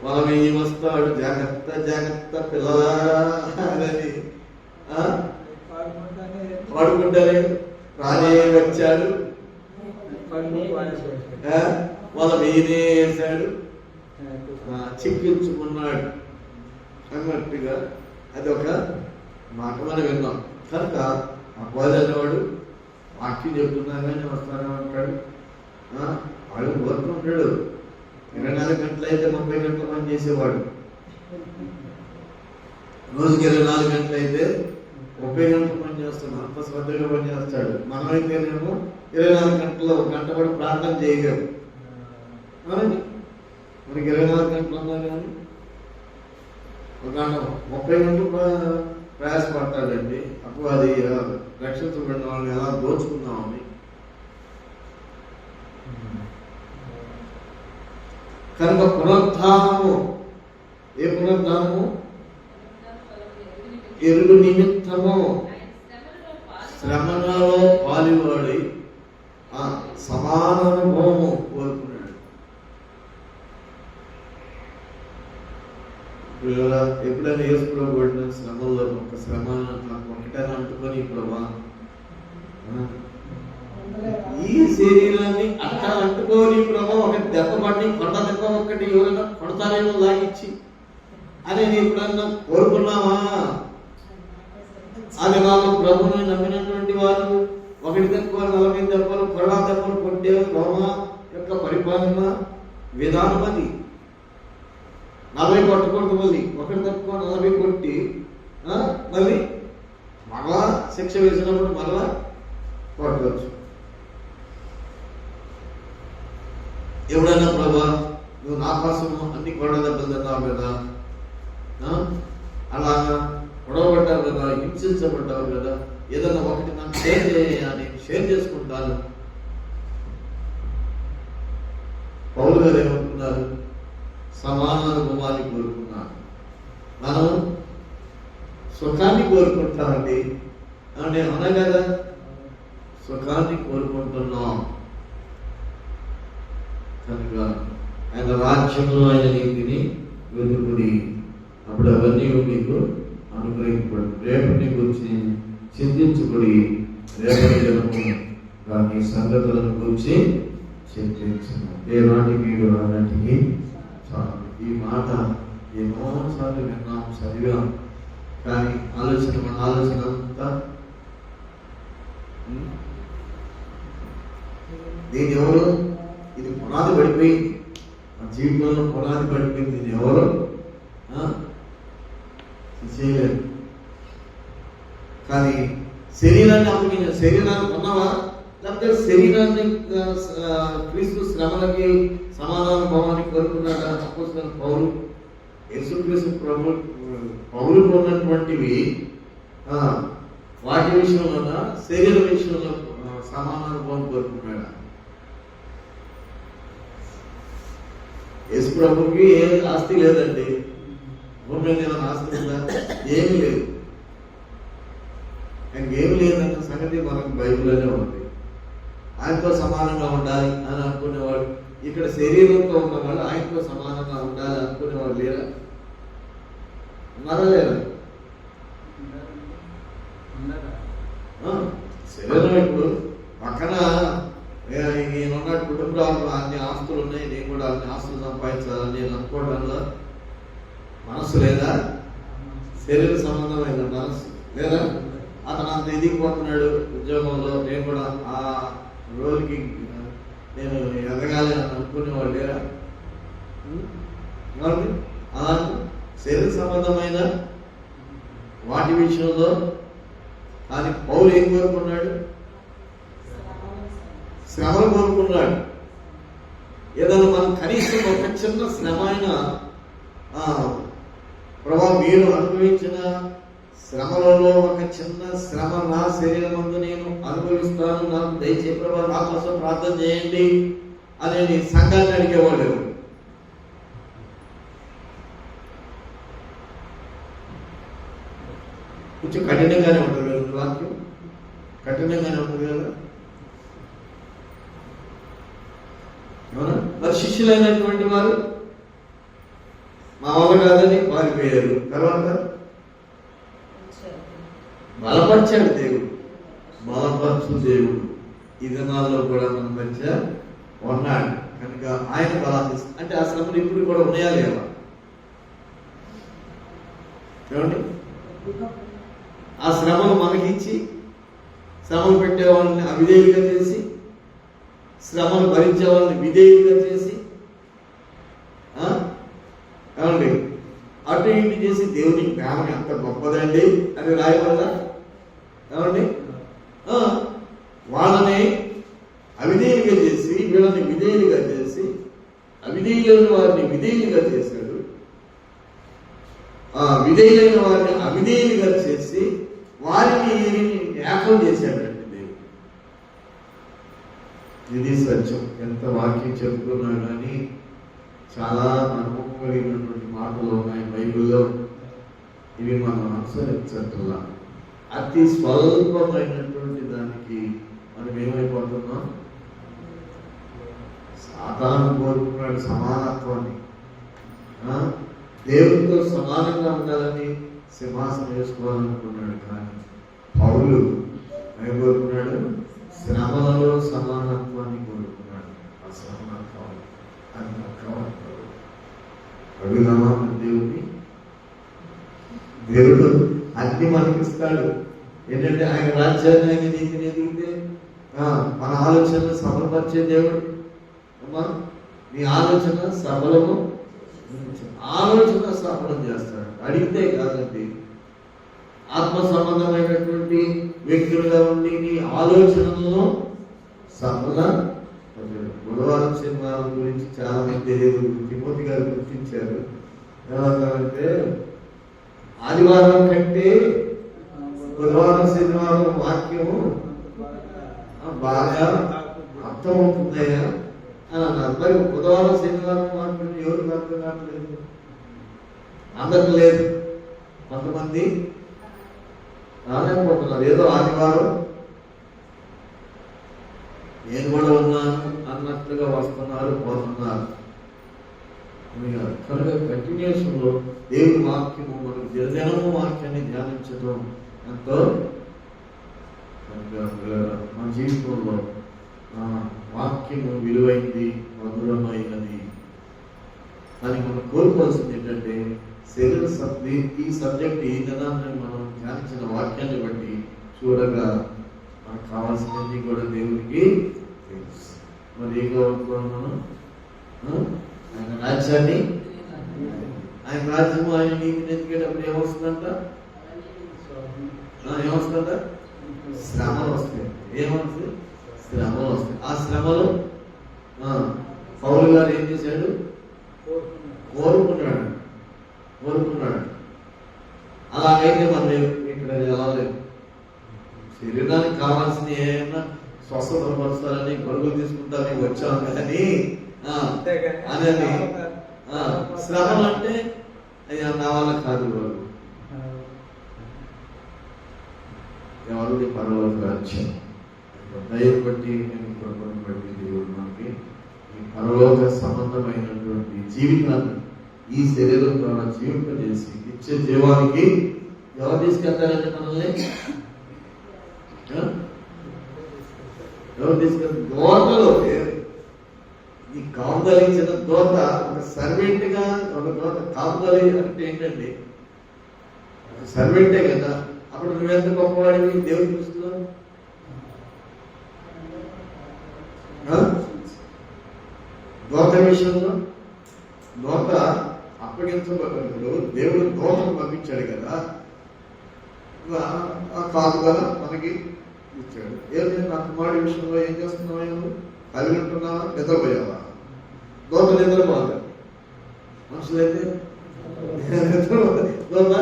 వల వెయ్యి వస్తాడు, జాగ్రత్త జాగ్రత్త పిల్లలని పాడుకుంటారే. రాజే వచ్చాడు, వాళ్ళ వెయ్యినే వేశాడు, చిక్కించుకున్నాడు అన్నట్టుగా అదొక మాట మనం విన్నాం. కనుక అబ్బాయి అనేవాడు వాక్యం చెప్తున్నా కానీ వస్తానే ఉంటాడు. వాడు కోరుకుంటాడు. 24 గంటలు అయితే 30 గంటలు పని చేసేవాడు. రోజుకి 24 గంటలు అయితే 30 గంటలు పని చేస్తాడు. అంత శ్రద్ధగా పని చేస్తాడు. మనమైతేనేమో 24 గంటల్లో 1 గంట కూడా ప్రార్థన చేయలేము. మనకి 24 గంటలు ఉన్నా కానీ 1 గంట 30 గంటలు ప్రయాసపడతాడండి. అప్పుడు అది రక్షించబడిన వాళ్ళని ఎలా దోచుకుందామని. కనుక పునరుత్థానము, ఏ పునరుత్థానము? ఎరుడు నిమిత్తము శ్రమలలో పాలివాడి ఆ సమాన అనుభవము కోరుకున్నాడు. ఎప్పుడైనా యేసుప్రభు పడిన శ్రమల్లో ఒక శ్రమ నాకు ఒకటైనా అంటుకొని ప్రభా ఈ శరీరాన్ని అట్లా అంటుకోని ప్రభా ఒక దెబ్బ పడి కొండ దెబ్బ ఒకటి ఎవరైనా కొడతారేమో లాగిచ్చి అని ఎప్పుడన్నా కోరుకున్నావా? ఆ దినాల్లో ప్రభుని నమ్మినటువంటి వారు 1 దెబ్బ 40 దెబ్బలు కొరడా దెబ్బలు కొట్టే రోమా యొక్క పరిపాలన విధానం అది. 40 కొట్టకూడదు, మళ్ళీ 1 దెబ్బ 40 కొట్టి మళ్ళీ మరలా శిక్ష వేసినప్పుడు మరలా కొట్టవచ్చు. ఎవడైనా ప్రభా నువ్వు నా కోసం అన్ని కొరడా దెబ్బలు తిన్నావు కదా, అలాగా గొడవపడ్డావు కదా, హింసించబడ్డావు కదా, ఏదన్నా ఒకటి నన్ను షేర్ చేయాలి, షేర్ చేసుకుంటాను. పౌలు గారు ఏమనుకున్నారు? సమానానుభవాన్ని కోరుకున్నారు. మనం సుఖాన్ని కోరుకుంటామండి. నేను అన్నా కదా, సుఖాన్ని కోరుకుంటున్నాం. కనుక ఆయన రాజ్యంలో ఆయన నీతిని వెతుకుని అప్పుడు అవన్నీ మీకు అనుగ్రహింపడు. రేపటి గురించి చింతించుకుని రేపటి దినము దాని సంగతులను గురించి చింతించను. ఏ నాటికి ఆనాటికి చాలు. ఈ మాట ఎన్నోసార్లు విన్నాం, చదివాం. కానీ మన ఆలోచన అంతా దీని ఎవరు? ఇది పునాది పడిపోయింది, మన జీవితంలో పునాది పడిపోయింది. దీని ఎవరు చేయలేదు. కానీ శరీరాన్ని అప్పగించిన శరీరాన్ని కొన్నావా? లేకపోతే శరీరాన్ని క్రీస్తు శ్రమలకి సమానానుభవాన్ని కోరుకున్నాడా? అపోస్తలుడైన పౌలు, యేసుక్రీస్తు పౌలు ఉన్నటువంటివి వాటి విషయంలో శరీర విషయంలో సమానానుభవం కోరుకున్నాడా? యేసు ప్రభుకి ఏ ఆస్తి లేదండి. భూమి మీద ఏమైనా ఆస్తి ఉందా? ఏమీ లేదు. ఆయనకి ఏమి లేదన్న సంగతి మనకు బైబిల్లోనే ఉంది. ఆయనతో సమానంగా ఉండాలి అని అనుకునేవాడు. ఇక్కడ శరీరంతో ఉన్నవాళ్ళు ఆయనతో సమానంగా ఉండాలి అనుకునేవాడు లేరా? ఉన్నారా లేదా? శరీరం ఇప్పుడు పక్కన నేనున్న కుటుంబాలు అన్ని ఆస్తులు ఉన్నాయి, నేను కూడా అన్ని ఆస్తులు సంపాదించాలని నేను అనుకోవడంలో మనసు లేదా? శరీర సంబంధమైన మనసు లేదా? అతను అంత ఎదిగిపోతున్నాడు ఉద్యోగంలో, నేను కూడా ఆ రోజుకి నేను ఎదగాలి అని అనుకునేవాడు లేరా? అలా శరీర సంబంధమైన వాటి విషయంలో. కానీ పౌలు ఏం కోరుకున్నాడు? శ్రమలు కోరుకున్నాడు. ఏదైనా మనం కనీసం ఒక చిన్న శ్రమ అయినా ప్రభావం మీరు అనుభవించిన శ్రమలలో ఒక చిన్న శ్రమ నా శరీరం ముందు నేను అనుభవిస్తాను, నాకు దయచే ప్రభావ నా కోసం ప్రార్థన చేయండి అనేది సంఘాన్ని అడిగేవాళ్ళు. కొంచెం కఠినంగానే ఉంటుంది కదా వాక్యం, కఠినంగానే ఉంటుంది కదా. మరి శిష్యులైనటువంటి వారు మా వల్ల కాదని పారిపోయారు. తర్వాత బలపరిచాడు దేవుడు, బలపరచు దేవుడు ఈ దినాల్లో కూడా మన మధ్య ఉన్నాడు కనుక ఆయన బలాన్ని అంటే ఆ శ్రమలు ఇప్పుడు కూడా ఉన్నాయా లేవా? ఏమండి? ఆ శ్రమను మనకిచ్చి శ్రమలు పెట్టే వాళ్ళని అవిధేయులుగా చేసి, శ్రమను భరించే వాళ్ళని విధేయులుగా చేసి, ఏమండి అటు ఇటు చేసి దేవుని జ్ఞానం ఎంత గొప్పదండి అని రాయబడదా? ఏమండి? వాళ్ళని అవిధేయులుగా చేసి వీళ్ళని విధేయులుగా చేసి, అవిధేయులైన వారిని విధేయులుగా చేశాడు, విధేయులైన వారిని అవిధేయులుగా చేసి వారిని ఏకం చేశాడండి దేవుడు. ఇది సత్యం. ఎంత వాక్యం చెప్పుకున్నా కానీ చాలా అనుభవం కలిగినటువంటి మాటలు ఉన్నాయి బైబిల్లో. ఇవి మనం అనుసరించట్లా. అతి స్వల్పమైనటువంటి దానికి మనం ఏమైపోతున్నాం? సాతాను కోరుకున్నాడు సమానత్వాన్ని, దేవుడితో సమానంగా ఉండాలని సింహాసనం వేసుకోవాలనుకున్నాడు. కానీ పౌలు ఏం కోరుకున్నాడు? శ్రమలలో సమానత్వాన్ని కోరుకున్నాడు. అసమానత్వాన్ని అడుగుదామా? దేవుడిని దేవుడు అన్ని మనకిస్తాడు. ఏంటంటే ఆయన రాజ్యాన్ని ఆయన నీతిని ఎదిగితే మన ఆలోచనలు సఫలపరిచే దేవుడు. అమ్మా నీ ఆలోచన సఫలము, ఆలోచన సఫలం చేస్తాడు. అడిగితే కాదండి. ఆత్మ సంబంధమైనటువంటి వ్యక్తులుగా ఉండి నీ ఆలోచనలను సఫల. బుధవారం శనివారం గురించి చాలా మంది తెలియదు. తిమోతి గారు గుర్తించారు. ఏమంటారంటే ఆదివారం కంటే బుధవారం శనివారం వాక్యము బాగా అర్థమవుతుందయ్యా అని అన్నారు. మరి బుధవారం శనివారం వాక్యం ఎవరికి అర్థం కావట్లేదు? అందరికి లేదు. కొంతమంది రాలేకపోతున్నారు. ఏదో ఆదివారం నేను కూడా ఉన్నాను అన్నట్లుగా వస్తున్నారు, పోతున్నారు. కనుక కంటిన్యూషన్ లో దేవుడి వాక్యము మనకు దినదినము వాక్యాన్ని ధ్యానించడం ఎంతో మన జీవితంలో వాక్యము విలువైంది, మధురమైనది. కానీ మనం కోరుకోవాల్సింది ఏంటంటే శరీర ఈ సబ్జెక్ట్ ఈ దినాన్ని మనం ధ్యానించిన వాక్యాన్ని బట్టి చూడగా మనకు కావాల్సినది కూడా దేవుడికి తెలుసు. మరి ఏం కోరుకోవాలి మనం? ఆయన రాజ్యాన్ని, ఆయన రాజ్యము, ఆయన నీతిని ఎదిగేటప్పుడు ఏమొస్తుందంట? ఏమొస్తుందంట? శ్రమలు వస్తాయి. ఏమవుతుంది? శ్రమలు వస్తాయి. ఆ శ్రమలు పౌలు గారు ఏం చేశాడు? కోరుకున్నాడు. అలాగైతే మనం ఇక్కడ వెళ్ళలేదు. శరీరానికి కావాల్సిన ఏమైనా స్వస్థత పరుస్తారని పరుగులు తీసుకుంటారని వచ్చాం కానీ అనేది శ్రమలు అంటే అయ్యా నా వల్ల కాదు బాబు, ఎవరిది పరలోక రాజ్యం దయను బట్టి నేను ప్రభువుని బట్టి దేవుడు మనకి ఈ పరలోక సంబంధమైనటువంటి జీవితాన్ని ఈ శరీరం ద్వారా జీవింపజేసి ఇచ్చే జీవానికి ఎవరు తీసుకెళ్తారంటే మనల్ని ఎవరు తీసుకెళ్తారు? దోతలో ఈ కాపుదలించిన దోత ఒక సర్వెంట్ గా ఒక దోత కాపుదలి అంటే ఏంటండి? సర్వెంటే కదా. అప్పుడు నువ్వెంత గొప్పవాడివి దేవుడి దృష్టిలో? దోత విషయంలో దోత అప్పగించబడినప్పుడు దేవుడు దోతను పంపించాడు కదా, ఆ కాపుదల మనకి ఇచ్చాడు. ఏమి నా కుమారుడి విషయంలో ఏం చేస్తున్నావు? కలిగి ఉంటున్నావా? నిద్రపోయావా? దోత నిద్రపోవాలి. మనుషులైతే దోత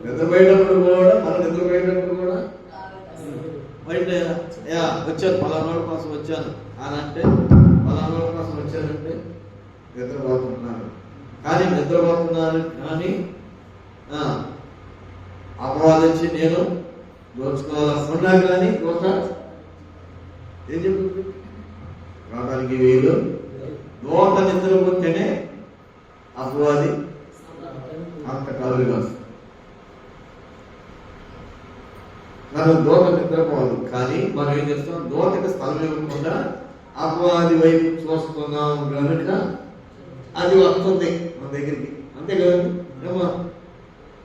నిద్రపోయేటప్పుడు కూడా, మనం నిద్రపోయేటప్పుడు కూడా బయట వచ్చాను పలానా కోసం వచ్చాను అని అంటే, పలానా కోసం వచ్చానంటే నిద్రపోతున్నారు. కానీ నిద్రపోతున్నారు కానీ అపవాదించి నేను దోచుకోవాలనుకున్నా కానీ దోత ఏం చెప్తుంది? రావడానికి వీలు. దోత నిద్రపోతేనే అపవాది అంత కాలుగా వస్తుంది. మనం దోత నిద్రపోవాలి కానీ మనం ఏం చేస్తాం? దోతకి స్థలం ఇవ్వకుండా అపవాది వైపు చూస్తున్నాం కనుక అది వస్తుంది మన దగ్గరికి. అంతే కదండి? ఏమో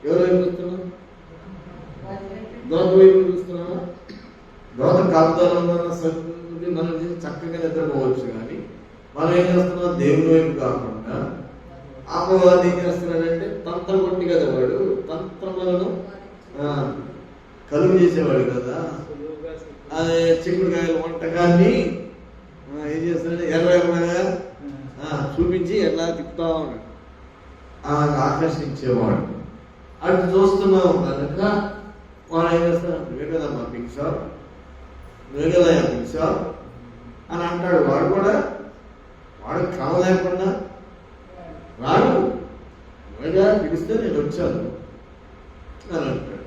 ఎవరు వైపు చూస్తున్నాం? దోత వైపు చూస్తున్నామా? దోత కాపుదల మనం చక్కగా నిద్రపోవచ్చు కానీ మనం ఏం చేస్తున్నాం? దేవుని వైపు కాకుండా అపవాది ఏం చేస్తున్నాడంటే తంత్ర కొట్టి కదా, వాడు తంత్రములను కలుగు చేసేవాడు కదా. అదే చిక్కుడుకాయల వంటకాన్ని ఏం చేస్తాడు? ఎర్రగా చూపించి ఎట్లా తిప్పుతా ఉన్నాడు, ఆకర్షించేవాడు. అటు చూస్తున్నావు కనుక వాడు ఏం చేస్తాడు? నువ్వే కదమ్మా పిక్సా, నువ్వే కదా పిక్సా అని అంటాడు. వాడు కూడా వాడు క్రమం లేకుండా రాడు. నువ్వేగా పిలిస్తే నేను వచ్చాను అని అంటాడు.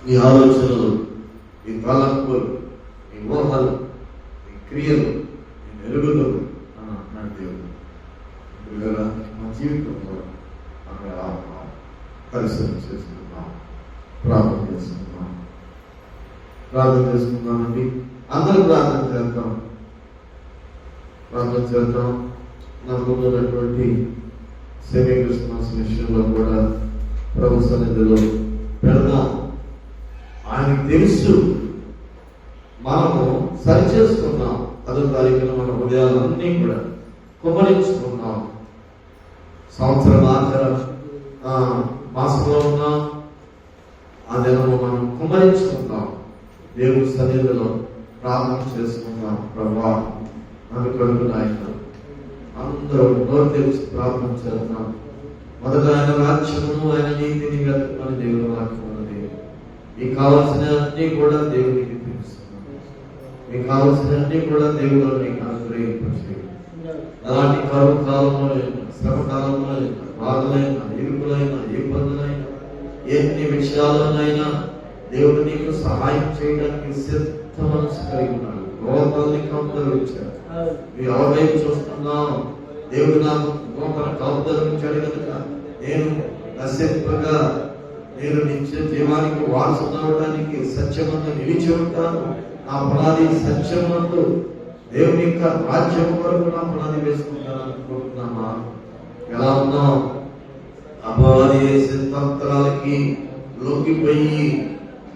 ఈ ఆలోచనలు, ఈ తలంపులు, ఈ ఊహలు, ఈ క్రియలు, ఈ మెరుగుదలు అని అంటున్నాడు దేవుడు. ఇప్పుడు కదా మా జీవితంలో మనం పరిశ్రమ చేసుకుంటున్నాం, ప్రార్థన చేసుకుందామండి. అందరూ ప్రార్థన చేద్దాం. నమ్ముకున్నటువంటి సెమీ క్రిస్మస్ విషయంలో కూడా ప్రభు సన్నిధిలో పెడదాం. ఆయనకు తెలుసు మనము సరి చేసుకున్నాం. 10వ తారీఖున మన హృదయాలన్నీ కూడా కుమ్మరించుకున్నాం. సంవత్సరం ఆఖర మాసంలో ఉన్నాం. ఆ దినము మనం కుమ్మరించుకుందాం. దేవుడి సన్నిధిలో ప్రార్థన చేసుకుందాం. ప్రభా నన్ను కలుగు నాయన, అందరూ నోరు తెలిసి ప్రార్థన చేద్దాం. మొదట ఆయన రాజ్యమును ఆయన నీతిని వెతకమని దేవుడు వాక్యం ఉన్నది. మీకు కావాల్సిన అన్ని కూడా దేవునికి తెలుస్తున్నాం. మీకు కావాల్సిన అన్ని కూడా దేవుడు నీకు అనుగ్రహించే. అలాంటి కరువు కాలంలో అయినా, శ్రమ కాలంలో అయినా, బాధలైనా, ఇరుకులైనా, ఇబ్బందులైనా, ఎన్ని విషయాల్లోనైనా దేవుడు నీకు సహాయం చేయడానికి సిద్ధ మనసు కలిగి ఉన్నాడు. గోపాలని కౌంటర్ ఇచ్చాడు. మీరు ఎవరైపు చూస్తున్నాం? దేవుడు నాకు గోపన కౌంటర్ ఇచ్చాడు కనుక నేను నశింపగా, నేను నిత్య జీవానికి వారసునవడానికి సత్యమందు నిలిచి ఉంటాను. నా పునాది సత్యమందు దేవుని యొక్క రాజ్యం వరకు నా పునాది వేసుకుంటాను అనుకుంటున్నామా? ఎలా ఉన్నాం? అపవాది వేసే తంత్రాలకి లొంగిపోయి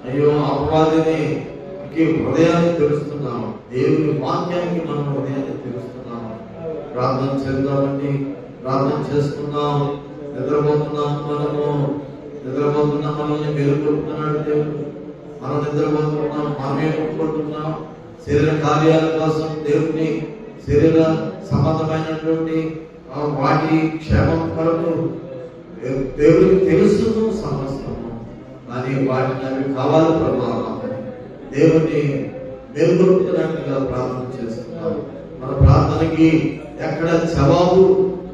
అయ్యో అపవాదిని హృదయాన్ని తెలుస్తున్నాం. దేవుని వాక్యానికి మనం హృదయాన్ని తెలుస్తున్నాం. ప్రార్థన చేద్దామండి. ప్రార్థన చేసుకున్నాం. నిద్రపోతున్నాం. మనల్ని మేలుకొంటున్నాడు దేవుడు. మనం నిద్రపోతున్నాం, మనమే కొట్టుకుంటున్నాం. శరీర కార్యాల కోసం దేవుని శరీర సంబంధమైనటువంటి వాటి క్షేమం కొరకు దేవుడికి తెలుసును సమస్తము. కానీ వాటిని అవి కావాలి ప్రభావం. దేవుని మేల్కొల్పుతున్నట్టుగా ప్రార్థన చేస్తున్నాం. మన ప్రార్థన ప్రార్థనకి ఎక్కడ జవాబు?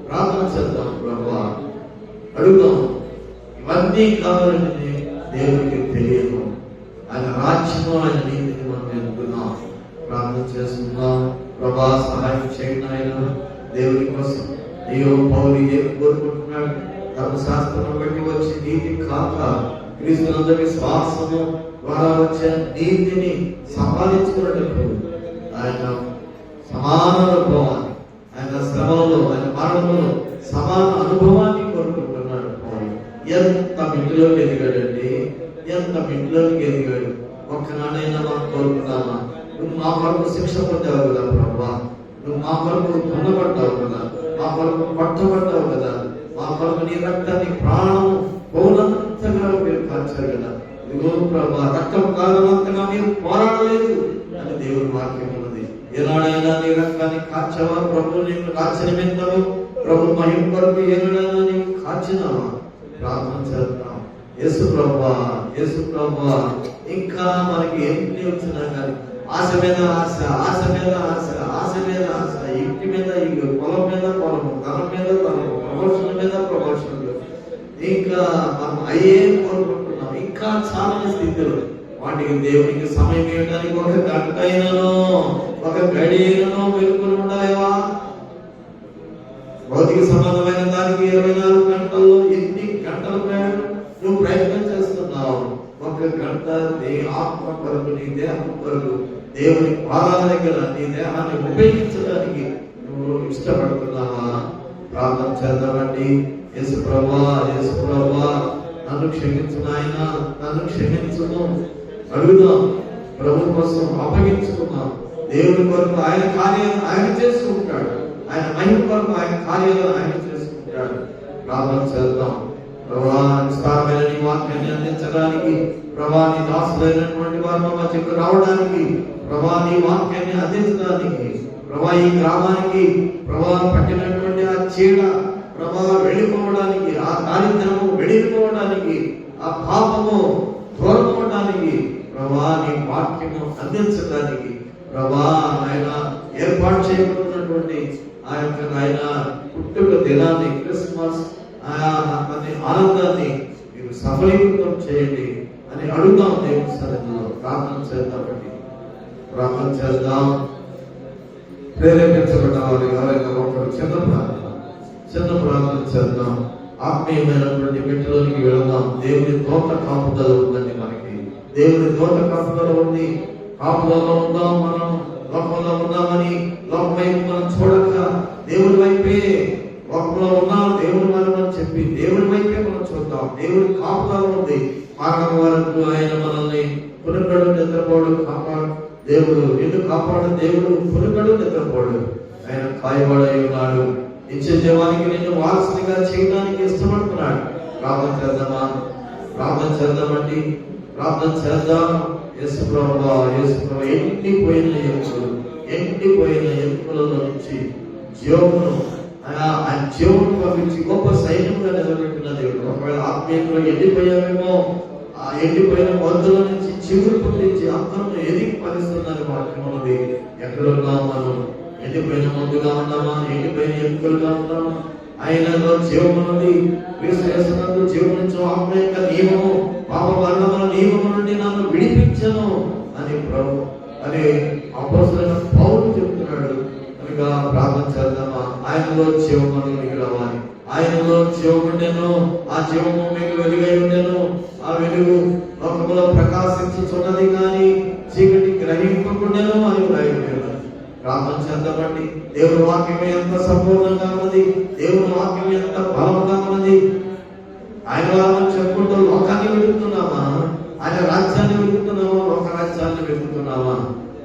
ప్రార్థన చేద్దాం ప్రభువా, అడుగుదాం. ఇవన్నీ కావాలని దేవునికి తెలియదు. ఆయన రాజ్యము, ఆయన నీతిని మనం ఎదుగుతున్నాం. ప్రార్థన చేస్తున్నాం. ప్రభా సహాయం చేయండి ఆయన దేవుని కోసం. అయ్యో పౌలు ఏం కోరుకుంటున్నాడు? ధర్మశాస్త్రం బట్టి వచ్చి నీతి కాక క్రీస్తునందు విశ్వాసము ద్వారా వచ్చే నీతిని సంపాదించుకున్నట్టు ఆయన సమాన అనుభవాన్ని, ఆయన శ్రమలో, ఆయన మరణంలో సమాన అనుభవాన్ని కోరుకుంటున్నాడు. ఎంత మింటిలోకి ఎదిగాడండి, ఎంత మింటిలోకి ఎదిగాడు. ఒక్కనాడైనా మనం కోరుకున్నామా? నువ్వు మా కొరకు శిక్ష పొందావు కదా ప్రభా, నువ్వు మా కొరకు దున్నబడ్డావు కదా, మా కొరకు పట్టబడ్డావు కదా, మా కొరకు నీ రక్తాన్ని ప్రాణం పౌనంతగా మీరు కాల్చారు కదా. ఇదిగో ప్రభా, రక్తం కాలమంతగా మీరు పోరాడలేదు అని దేవుని వాక్యం ఉన్నది. ఏనాడైనా నీ రక్తాన్ని కాల్చావా ప్రభు? నీకు కాల్చిన నిమిత్తము ప్రభు మహిమ కొరకు ఏనాడైనా నీకు కాల్చినావా? ప్రార్థన చేద్దాం. యేసు ప్రభా, యేసు ప్రభా, ఇంకా మనకి ఎన్ని వచ్చినా కానీ ఆశ మీద ఆశ, ఆశ మీద ఆశ, ఆశ మీద ఆశ, ఇంటి మీద ఇల్లు, పొలం మీద పొలము, ధనం మీద ధనము, ప్రమోషన్ మీద ప్రమోషన్లు, ఇంకా మనం అయ్యే కోరుకుంటున్నాం. ఇంకా చాలా స్థితిలో వాటికి దేవునికి సమయం ఇవ్వడానికి ఒక గంట అయినను, ఒక గడి అయినను వెలుగులు ఉన్నాయా? భౌతిక సంబంధమైన దానికి 24 గంటల్లో ఎన్ని గంటలు నువ్వు ప్రయత్నం చేస్తున్నావు? ఒక గంట నీ ఆత్మ కొరకు, నీ దేహం కొరకు, దేవుని పాదాల దగ్గర నీ దేహాన్ని ఉపయోగించడానికి నువ్వు ఇష్టపడుతున్నావా? ప్రార్థన చేద్దామండి. యేసు ప్రభువా, యేసు ప్రభువా, నన్ను క్షమించు నాయన, నన్ను క్షమించును అడుగుదాం. ప్రభు కోసం అప్పగించుకున్నాం. దేవుని కొరకు ఆయన కార్యాలను ఆయన చేసుకుంటాడు. ఆయన మహిమ కొరకు ఆయన కార్యాలను ఆయన చేసుకుంటాడు. ప్రార్థన చేద్దాం. ప్రభా, విస్తారమైన నీ వాక్యాన్ని అందించడానికి, ప్రభా నీ దాసులైనటువంటి వారు మా మధ్యకు రావడానికి, ప్రభా నీ వాక్యాన్ని అందించడానికి, ప్రభా ఈ గ్రామానికి ప్రభా పట్టినటువంటి ఆ చీడ ప్రభా వెళ్ళిపోవడానికి, ఆ దారిద్ర్యము వెళ్ళిపోవడానికి, ఆ పాపము దూరం అవడానికి, ప్రభా నీ వాక్యము అందించడానికి, ప్రభా ఆయన ఏర్పాటు చేయబడుతున్నటువంటి ఆ యొక్క ఆయన పుట్టుక దినాన్ని, క్రిస్మస్ ఆనందాన్ని మీరు సఫలీకృతం చేయండి అని అడుగుదాం. దేవుని సన్నిధిలో ప్రార్థన చేద్దామండి. ప్రార్థన చేద్దాం. ప్రేరేపించబడ్డ వారు ఎవరైనా ఒకరు చిన్న ప్రార్థన చేద్దాం. ఆత్మీయమైనటువంటి బిడ్డలోనికి వెళదాం. దేవుని తోట కాపుదల ఉందండి. మనకి దేవుని తోట కాపుదల ఉంది. కాపుదలలో ఉందాం. మనం లోకంలో ఉన్నామని లోకం వైపు మనం చూడక దేవుని వైపే, లోకంలో ఉన్నాం దేవుని మనం చెప్పి దేవుని వైపే మనం చూద్దాం. దేవుని కాపుదల ఉంది. మరణం వరకు ఆయన మనల్ని పునకడు నిద్రపోడు కాపాడు దేవుడు. నిన్ను కాపాడు దేవుడు, పునకడు నిద్రపోడు. ఆయన కాయబడై ఉన్నాడు. నిత్య జీవానికి నిన్ను వారసునిగా చేయడానికి ఇష్టపడుతున్నాడు. ప్రార్థన చేద్దామా? ప్రార్థన చేద్దామండి. ప్రార్థన చేద్దాం. యేసు ప్రభువా, యేసు ప్రభువా, ఎండిపోయిన ఎముకలలో నుంచి జీవమును ఆ జీవమును పంపించి గొప్ప సైన్యంగా నిలబెట్టిన దేవుడు. ఒకవేళ ఆత్మీయంలో ఎండిపోయామేమో, ఆ ఎండిపోయిన మందుల నుంచి చిగురు పుట్టించి అంతను ఎదిగి పరిస్తున్నది వాక్యం ఉన్నది. ఎక్కడున్నాం మనం? ఎండిపోయిన మందుగా ఉన్నామా? ఎండిపోయిన ఎముకలుగా ఉన్నామా? ఆయనలో జీవమున్నది. క్రీస్తు జీవమునిచ్చు ఆత్మ యొక్క నియమము, పాప మరణముల నియమము నుండి నన్ను విడిపించను అని ప్రభు అని అపోస్తలుడైన పౌలు చెప్తున్నాడు. కనుక ప్రార్థన చేద్దామా? ఆయనలో జీవమును రావాలి. ఆయనలో జీవముండెను, ఆ జీవము మీకు వెలుగై ఉండెను. ఆ వెలుగు లోకములో ప్రకాశించుచున్నది కానీ చీకటి గ్రహింపకుండెను అని వ్రాయబడి. ప్రార్థన చేద్దామండి. దేవుని వాక్యం ఎంత సంపూర్ణంగా ఉన్నది, దేవుని వాక్యం ఎంత బలంగా ఉన్నది. ఆయన వాళ్ళని చెప్పుకుంటూ లోకాన్ని వెతుకుతున్నామా? ఆయన రాజ్యాన్ని వెతుకుతున్నామా? లోక రాజ్యాన్ని వెతుకుతున్నామా?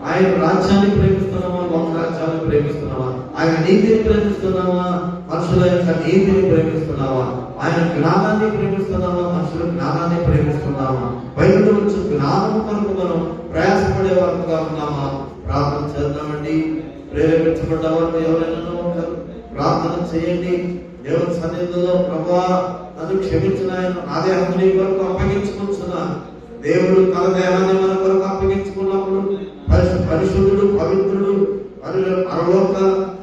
ఆయన రాజ్యాన్ని ప్రేమిస్తున్నామా? లోక రాజ్యాన్ని ప్రేమిస్తున్నామా? ఆయన నీతిని ప్రేమిస్తున్నామా? మనుషుల యొక్క నీతిని ప్రేమిస్తున్నావా? ఆయన జ్ఞానాన్ని ప్రేమిస్తున్నావా? మనుషుల జ్ఞానాన్ని ప్రేమిస్తున్నావా? బయట వచ్చి జ్ఞానం కొరకు మనం ప్రయాసపడే వారుగా ఉన్నామా? ప్రార్థన చేద్దామండి. ప్రేరేపించబడ్డ వారు ఎవరైనా ఉంటారు, ప్రార్థన చేయండి. దేవుని సన్నిధిలో ప్రభువా నన్ను క్షమించిన ఆయన నా దేహం నీ కొరకు అప్పగించుకుంటున్నాను. దేవుడు తన దేహాన్ని మన కొరకు అప్పగించుకున్నప్పుడు పరిశుద్ధుడు, పవిత్రుడు, పరలోక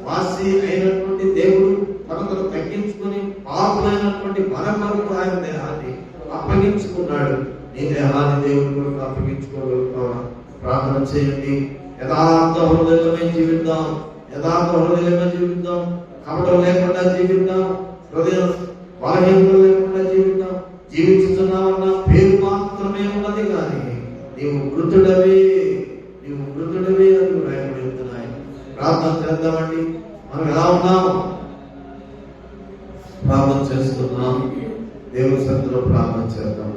వాసి అయినటువంటి దేవుడు తనను తగ్గించుకొని పాపులైనటువంటి మన కొరకు ఆయన దేహాన్ని అప్పగించుకున్నాడు. నీ దేహాన్ని దేవుడి కొరకు అప్పగించుకోగలుగుతావా? ప్రార్థన చేయండి. యథార్థ హృదయమే జీవిద్దాం, యథార్థ హృదయమే జీవిద్దాం, కపటం లేకుండా జీవిద్దాం, హృదయ బలహీనత లేకుండా జీవిద్దాం. జీవించుతున్నావన్న పేరు మాత్రమే ఉన్నది కానీ నీవు మృతుడవే అని రాయబడి ఉంటున్నాయి. ప్రార్థన చేద్దామండి. మనం ఎలా ఉన్నాం? ప్రార్థన చేస్తున్నాం. దేవుని సన్నిధిలో ప్రార్థన చేద్దాం.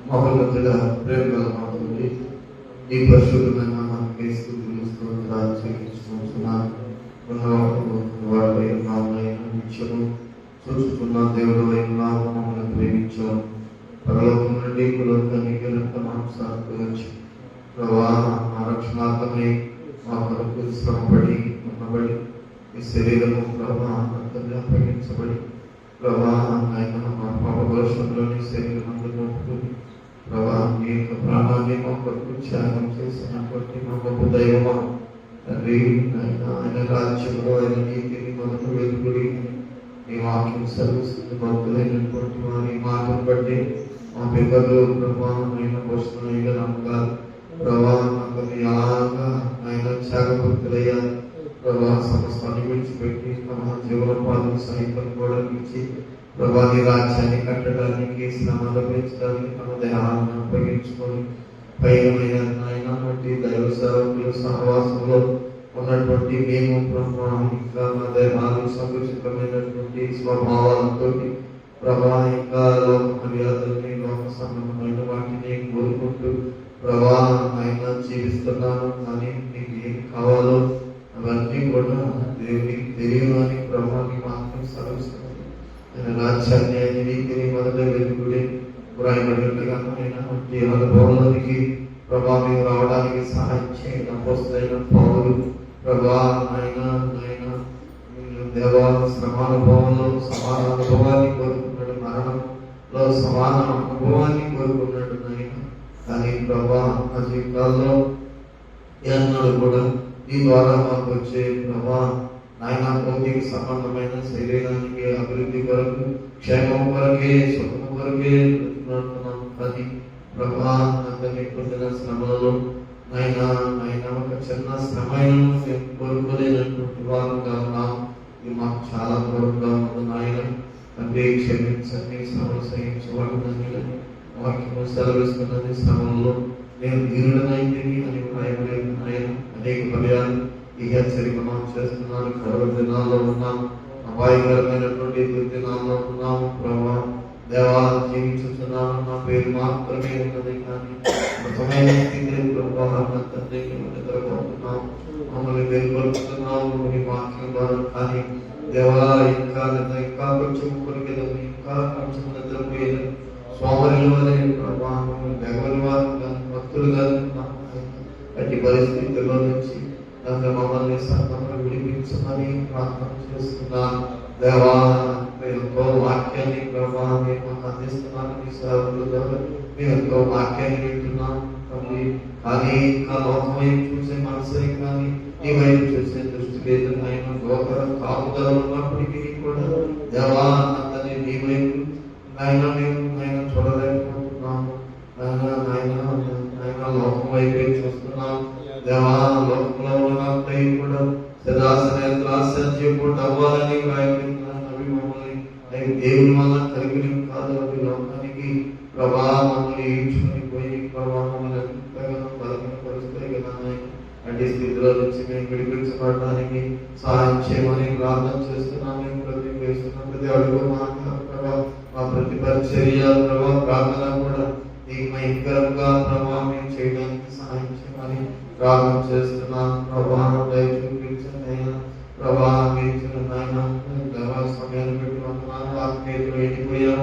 మహోన్నతుడా ప్రేమ గల మా తండ్రి, ఈ పరిశుద్ధమైన నామానికి స్తుతులు స్తోత్రాలు చెల్లించుకుంటున్నాను. వారిపై నామమైన నిత్యము చూచుకున్న దేవుడు నామ మమ్మల్ని ప్రేమించాం. పరలోకం నుండి కులోకానికి రక్త మాంసాలకు వచ్చి ప్రభా మా రక్షణార్థమై మా కొరకు శ్రమపడి ఉన్నబడి ఈ శరీరము ప్రభా అంతగా అప్పగించబడి ప్రభా ఆయన మా పాప దోషంలోని శరీరం అందుకుంటుంది. ప్రభా మీ యొక్క ప్రాణాన్ని మా కొరకు త్యాగం చేసినటువంటి మా గొప్ప దైవమా తండ్రి, ఆయన రాజ్యంలో ఆయన నీతిని మొదట వెలుగుడి మీ వాక్యం సర్వస్థితి భక్తులైనటువంటి వారి మాటను బట్టి మా పిల్లలు ప్రభా ఆయన పోషణగా నమ్మకాలు ప్రభా అతని అలాగా ఆయన త్యాగభక్తులయ్యారు. ప్రభా సమస్తాన్ని విడిచిపెట్టి తమ జీవనోపాధిని సైతం కూడా ఇచ్చి ప్రభా నీ రాజ్యాన్ని కట్టడానికి శ్రమలు పెంచడానికి తమ దేహాలను అప్పగించుకొని పైన ఆయన వంటి దైవ సేవకుల సహవాసంలో ఉన్నటువంటి మేము ప్రభా ఇంకా మా దేహాలు సంకుచితమైనటువంటి స్వభావాలతో ప్రభా ఇంకా లోక మర్యాదల్ని లోక సంబంధమైన వాటిని కోరుకుంటూ ప్రభా ఆయన జీవిస్తున్నాను. కానీ నీకు ఏం కావాలో అవన్నీ కూడా దేవునికి తెలియదు అని ప్రభావి మాత్రం సర్వస్తుంది. ఆయన రాజ్యాన్ని ఆయన నీతిని మొదట వెలుగుడి వ్రాయబడినట్టుగా ఆయన వంటి అనుభవంలోనికి ప్రభావి రావడానికి సహాయం చేయండి. అపోస్తలుడైన పౌలు ప్రభా ఆయన ఆయన దేవా శ్రమానుభవంలో సమాన అనుభవాన్ని కోరుకున్నాడు, మరణంలో సమాన అనుభవాన్ని కోరుకున్నాడు నాయన. కానీ ప్రభా మా జీవితాల్లో ఎన్నడూ కూడా ఈ ద్వారా మాకు వచ్చే ప్రభా నాయన భౌతిక సంబంధమైన శరీరానికి అభివృద్ధి కొరకు క్షేమం కొరకే సుఖము కొరకే బ్రతుకుతున్నాము. కానీ ప్రభా అందరినీ పొందిన శ్రమలలో నాయన ఒక చిన్న శ్రమను కోరుకోలేనటువంటి వారుగా ఉన్నాం. ఇది మాకు చాలా దూరంగా ఉంది నాయన. తండ్రి క్షమించండి, శ్రమలు సహించబడినని వాక్యము సెలవిస్తున్నది. శ్రమంలో నేను ధీరుడనైంది అని వ్రాయబడి నాయన. అనేక పర్యాలు ఈ హెచ్చరిక చేస్తున్నాను. కరువు దినాల్లో ఉన్నాము, అపాయకరమైనటువంటి దుర్దినాల్లో ఉన్నాము. ప్రభా దేవా జీవించుతున్నాను, నా పేరు మాత్రమే ఉన్నది కానీ మృతమైన స్థితి ప్రభా తండ్రికి నిద్రపోతున్నాము, మమ్మల్ని వెలువరుస్తున్నాము నీ వాక్యం ద్వారా. కానీ దేవా ఇంకా కొంచెం కొరికేదాము, ఇంకా కొంచెం నిద్రపోయేది సోమరిలో ప్రభా మమ్మల్ని బెగవరి వారు భక్తులుగా అట్టి పరిస్థితుల్లో నుంచి తండ్రి మమ్మల్ని సర్వము విడిపించమని ప్రార్థన చేస్తున్నాను. దేవా ఎంతో వాక్యాన్ని ప్రభా మేము అందిస్తున్నాను. మీ సేవకుల ద్వారా మేము ఎంతో వాక్యాన్ని వింటున్నాం తండ్రి. కానీ ఇంకా లోకం వైపు చూసే మనసే కానీ నీ వైపు చూసే దృష్టి లేదు నాయన. గోకరం కాపుదల ఉన్నప్పటికీ కూడా దేవా అందరినీ నీ వైపు నాయన మేము నాయన చూడలేకపోతున్నాము. నాయన లోకం వైపే చూస్తున్నాం. దేవా లోకంలో ఉన్నంతా కూడా సదాసనేత్రాసత్యపూట అవ్వాలని ప్రయత్నిస్తున్నాను. అవి మమ్మల్ని దేవుని వల్ల కలిగిన కాదు. అవి లోకానికి ప్రభా మమ్మల్ని ఈడ్చుకొని పోయి ప్రభా మమ్మల్ని ఎంతగానో బలహీనపరుస్తాయి కదా నాయన. అట్టి స్థితిలో నుంచి మేము విడిపించబడడానికి సహాయం చేయమని ప్రార్థన చేస్తున్నాం. మేము ప్రతి వేస్తున్న ప్రతి అడుగు ప్రభా మా ప్రతి పరిచర్య ప్రభా ప్రార్థన కూడా నీకు మహిమకరంగా ప్రభా మేము చేయడానికి సహాయం చేయమని ప్రార్థన చేస్తున్నాం. ప్రభా దయ చూపించండి అయినా ప్రభా మీరు నాయన దేవా సమయాన్ని పెట్టి వందనాలు. ఆత్మీయతలు ఎండిపోయాం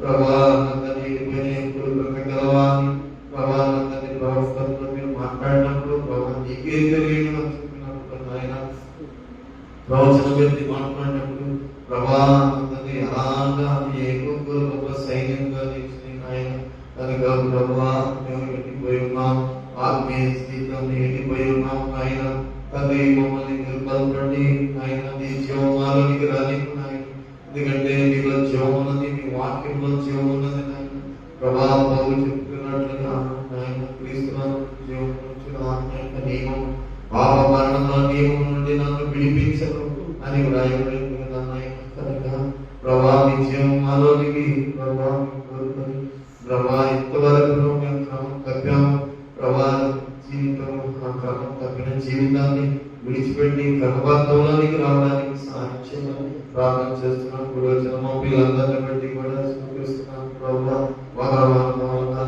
ప్రభా అందరినీ ఎండిపోయిన గలవాన్ని ప్రభా అందరినీ ప్రవర్తనతో మీరు మాట్లాడినప్పుడు ప్రభా నీకే తెలియని చెప్పినప్పుడు నాయన ప్రవచన వ్యక్తి మాట్లాడినప్పుడు ప్రభా అందరినీ అలాగా ఏ గొప్ప సైన్యంగా నిలిచి నాయన కనుక ప్రభా మేము ఎండిపోయి ఉన్నాం. ఆత్మీయ స్థితిలో ఎండిపోయి ఉన్నాం ఆయన. తండ్రి మమ్మల్ని నిలబడి ఆయన నీ జీవమాలోనికి రానికి నాయన. ఎందుకంటే నీలో జీవం ఉన్నది, నీ వాక్యంలో జీవం ఉన్నది నాయన. ప్రభా పౌలు చెప్తున్నట్లుగా నాయన క్రీస్తునామమున జీవం నుంచి ఆత్మ యొక్క నియమం పాప మరణంలో నియమం నుండి నన్ను విడిపించను అని వ్రాయబడింది కదా నాయన. కనుక ప్రభా నీ జీవమాలోనికి ప్రభా ప్రభా ఇంతవరకు మేము క్రమం తప్పాము ప్రభా. జీవితం ఆ క్రమం తప్పిన జీవితాన్ని విడిచిపెట్టి క్రమబద్ధంలోనికి రావడానికి సహాయం చేయమని ప్రార్థన చేస్తున్నాం. ఇప్పుడు వచ్చిన మా పిల్లలందరినీ బట్టి కూడా స్వీకరిస్తున్నాం ప్రభా.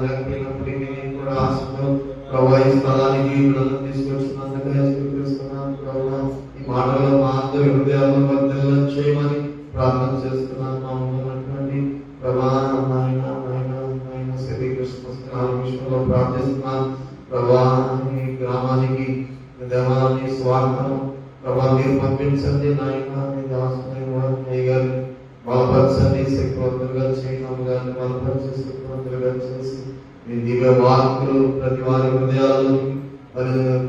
లేకపోయినప్పటికీ కూడా ఆశతో ప్రభా ఈ స్థలానికి పిల్లలను తీసుకొచ్చినందుకే స్వీకరిస్తున్నాం ప్రభా. ఈ మాటలు మా అందరి హృదయాల్లో వర్ధిల్లం చేయమని ప్రార్థన చేస్తున్నాం. మా ఉన్నటువంటి ప్రభా నాయన విషయంలో ప్రార్థిస్తున్నాం ప్రభా. ఈ గ్రామానికి దేవాన్ని స్వార్థం ప్రభా మీరు పంపించండి నాయన. మీ దాసుని గారిని బలపరచండి, శక్తివంతులుగా చేయడం గారిని బలపరిచి శక్తివంతులుగా చేసి మీ దివ్య వాక్కులు ప్రతి వారి హృదయాల్లో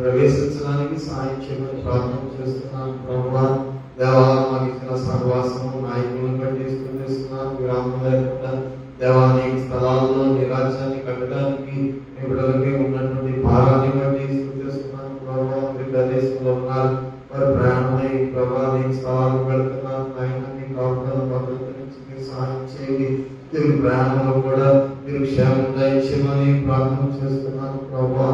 ప్రవేశించడానికి సహాయం చేయమని ప్రార్థన చేస్తున్నాను ప్రభా. దేవా మాకు ఇచ్చిన సహవాసము నాయకులను బట్టి స్థుతిస్తున్నాం. గ్రామం లేకుండా దేవాన్ని స్థలాల్లో నీ రాజ్యాన్ని కట్టడానికి ఇప్పటివరకు ఉన్నటువంటి భారాన్ని బట్టి స్థుతిస్తున్నాను ప్రభా. ప్రదేశంలో ఉన్నారు వారి ప్రయాణమై ప్రభా నీ స్థలాలకు వెళ్తున్నారు నాయన. నీ కాపుదల భద్రత నుంచి మీరు సహాయం చేయండి. తిరుగు ప్రయాణంలో కూడా మీరు క్షేమం దయచేయమని ప్రార్థన చేస్తున్నాను ప్రభా.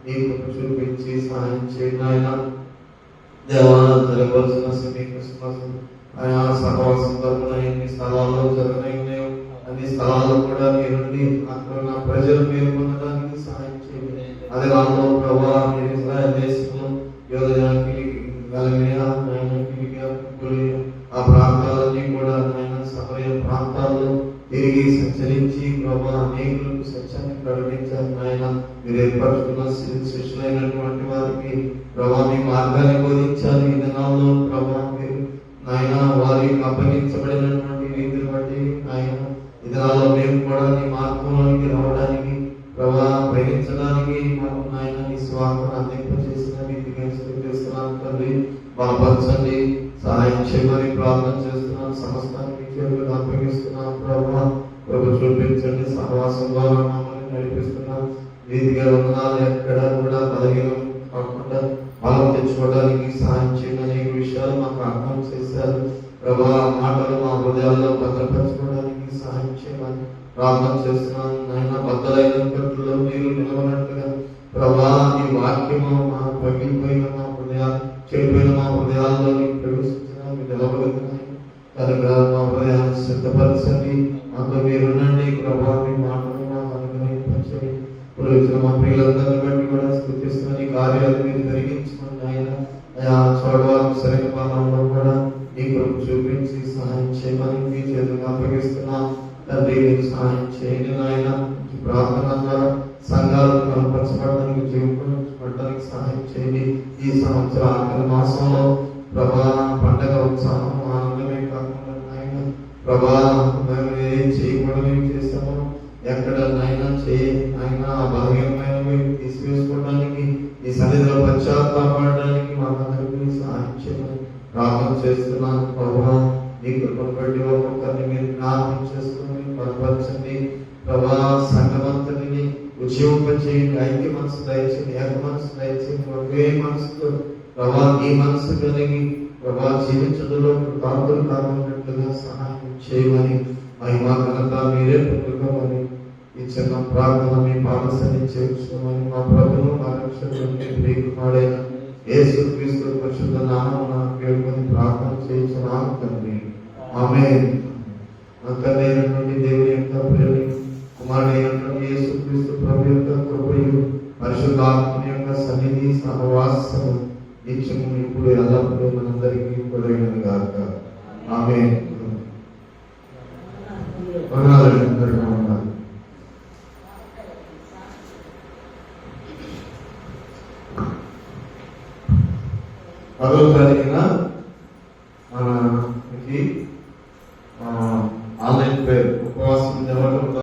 నీ కృప చూపించి సహాయం చేయండి ఆయన. దేవా జరగవలసిన క్రిస్మస్ ఆయా సహవాసం తరపున ఎన్ని స్థలాల్లో జరగనైనాయో అన్ని స్థలాల్లో కూడా మీరుండి అక్కడ నా ప్రజలు మీరు పొందడానికి సహాయం చేయండి. అదే వాళ్ళలో ప్రభా మీరు ఇజ్రాయెల్ దేశంలో యోధయానికి ఆ ప్రాంతాలన్నీ కూడా నాయన సమరయ ప్రాంతాల్లో తిరిగి సంచరించి ప్రభా అనేకులకు సత్యాన్ని ప్రకటించారు నాయన. మీరు ఏర్పరచుకున్న శిష్యులైనటువంటి వారికి ప్రభా మీ మార్గాన్ని బోధించారు. ఈ దినాల్లో ప్రభా మీరు నాయన వారికి అప్పగించబడినటువంటి రీతిని బట్టి నాయన ఈ దినాల్లో మేము కూడా నీ మార్గంలోనికి రావడానికి ప్రభా ప్రయత్నించడానికి మాకు నాయన నీ స్వార్థను అందింపజేసిన రీతిగా స్థుతిస్తున్నాను తండ్రి. బలపరచండి, సహాయం చేయమని ప్రార్థన చేస్తున్నాను. సమస్తానికి చేతులకు అప్పగిస్తున్నాను ప్రభా. ప్రభు చూపించండి, సహవాసం ద్వారా మమ్మల్ని నడిపిస్తున్నాం. రీతిగా వందనాలు ఎక్కడ కూడా బలహీనం కాకుండా బలం తెచ్చుకోవడానికి సహాయం చేయమని ఈ విషయాలు మాకు అర్థం చేశారు ప్రభా. మాటలు మా హృదయాల్లో భద్రపరచుకోవడానికి సహాయం చేయమని ప్రార్థన చేస్తున్నాను నాయన. బద్దలైన కట్టులో మీరు నిలవనట్టుగా ప్రభా నీ వాక్యము మా పగిలిపోయిన మా హృదయాలు చెడిపోయిన మా హృదయాల్లో ప్రవేశించిన మీరు నిలవగలుగుతున్నాయి కనుక మా హృదయాన్ని సిద్ధపరచండి. మాతో మీరునండి ప్రభా. మీ మాటలు మాకు అనుగ్రహించండి. ఇప్పుడు వచ్చిన మా ప్రియులందరినీ బట్టి కూడా స్థుతిస్తున్న ఈ కార్యాలు మీరు జరిగించుకోండి ఆయన. చూడవారు సరైన పాలనలో కూడా నీ కొరకు చూపించి సహాయం చేయమని మీ చేతులకు అప్పగిస్తున్నాం తండ్రి. మీరు సహాయం చేయండి నాయన. ప్రార్థన ద్వారా సంఘ మార్గాలు కనపరచబడడానికి జీవించబడడానికి సహాయం చేయండి. ఈ సంవత్సరం ఆఖరి మాసంలో ప్రభా పండగ ఉత్సాహం ఆనందమే కాకుండా నాయన ప్రభా మేము ఏం చేయకూడదు ఏం చేస్తామో ఎక్కడ నాయన చేయి నాయన ఆ బలహీనమైనవి తీసివేసుకోవడానికి ఈ సన్నిధిలో పశ్చాత్తాపడడానికి మాకందరికీ సహాయం చేయమని ప్రార్థన చేస్తున్నాను. ప్రభా ఈ కృపను బట్టి ఒక్కొక్కరిని మీరు జ్ఞాపకం చేసుకుని బలపరచండి. ప్రభా సంఘమంతటిని ఉద్యోగింపచేయండి. ఐక్య మనసు దయచేయండి, ఏక మనసు దయచేయండి. ఒకే మనసుతో ప్రభా ఈ మనసు కలిగి ప్రభా జీవించడంలో కాపులు కాకున్నట్లుగా సహాయం చేయమని మహిమా ఘనత మీరే పొందుకోమని ఈ చిన్న ప్రార్థన మీ పాదసని చేర్చుకోమని మా ప్రభును మా రక్షకుడైన యేసుక్రీస్తు పరిశుద్ధ నామమున పేర్కొని ప్రార్థన చేయించున్నాము తండ్రి. ఆమేన్. అంతర్నేటువంటి దేవుని యొక్క ప్రేమ, కుమారుడైనటువంటి యేసుక్రీస్తు ప్రభు యొక్క కృపయు, పరిశుద్ధాత్మ యొక్క సన్నిధి సహవాసము నిత్యము ఇప్పుడు ఎల్లప్పుడూ మనందరికీ తోడైనది గాక. ఆమేన్. వందనాలండి అందరికీ వందనాలు. 10వ తారీఖున మనకి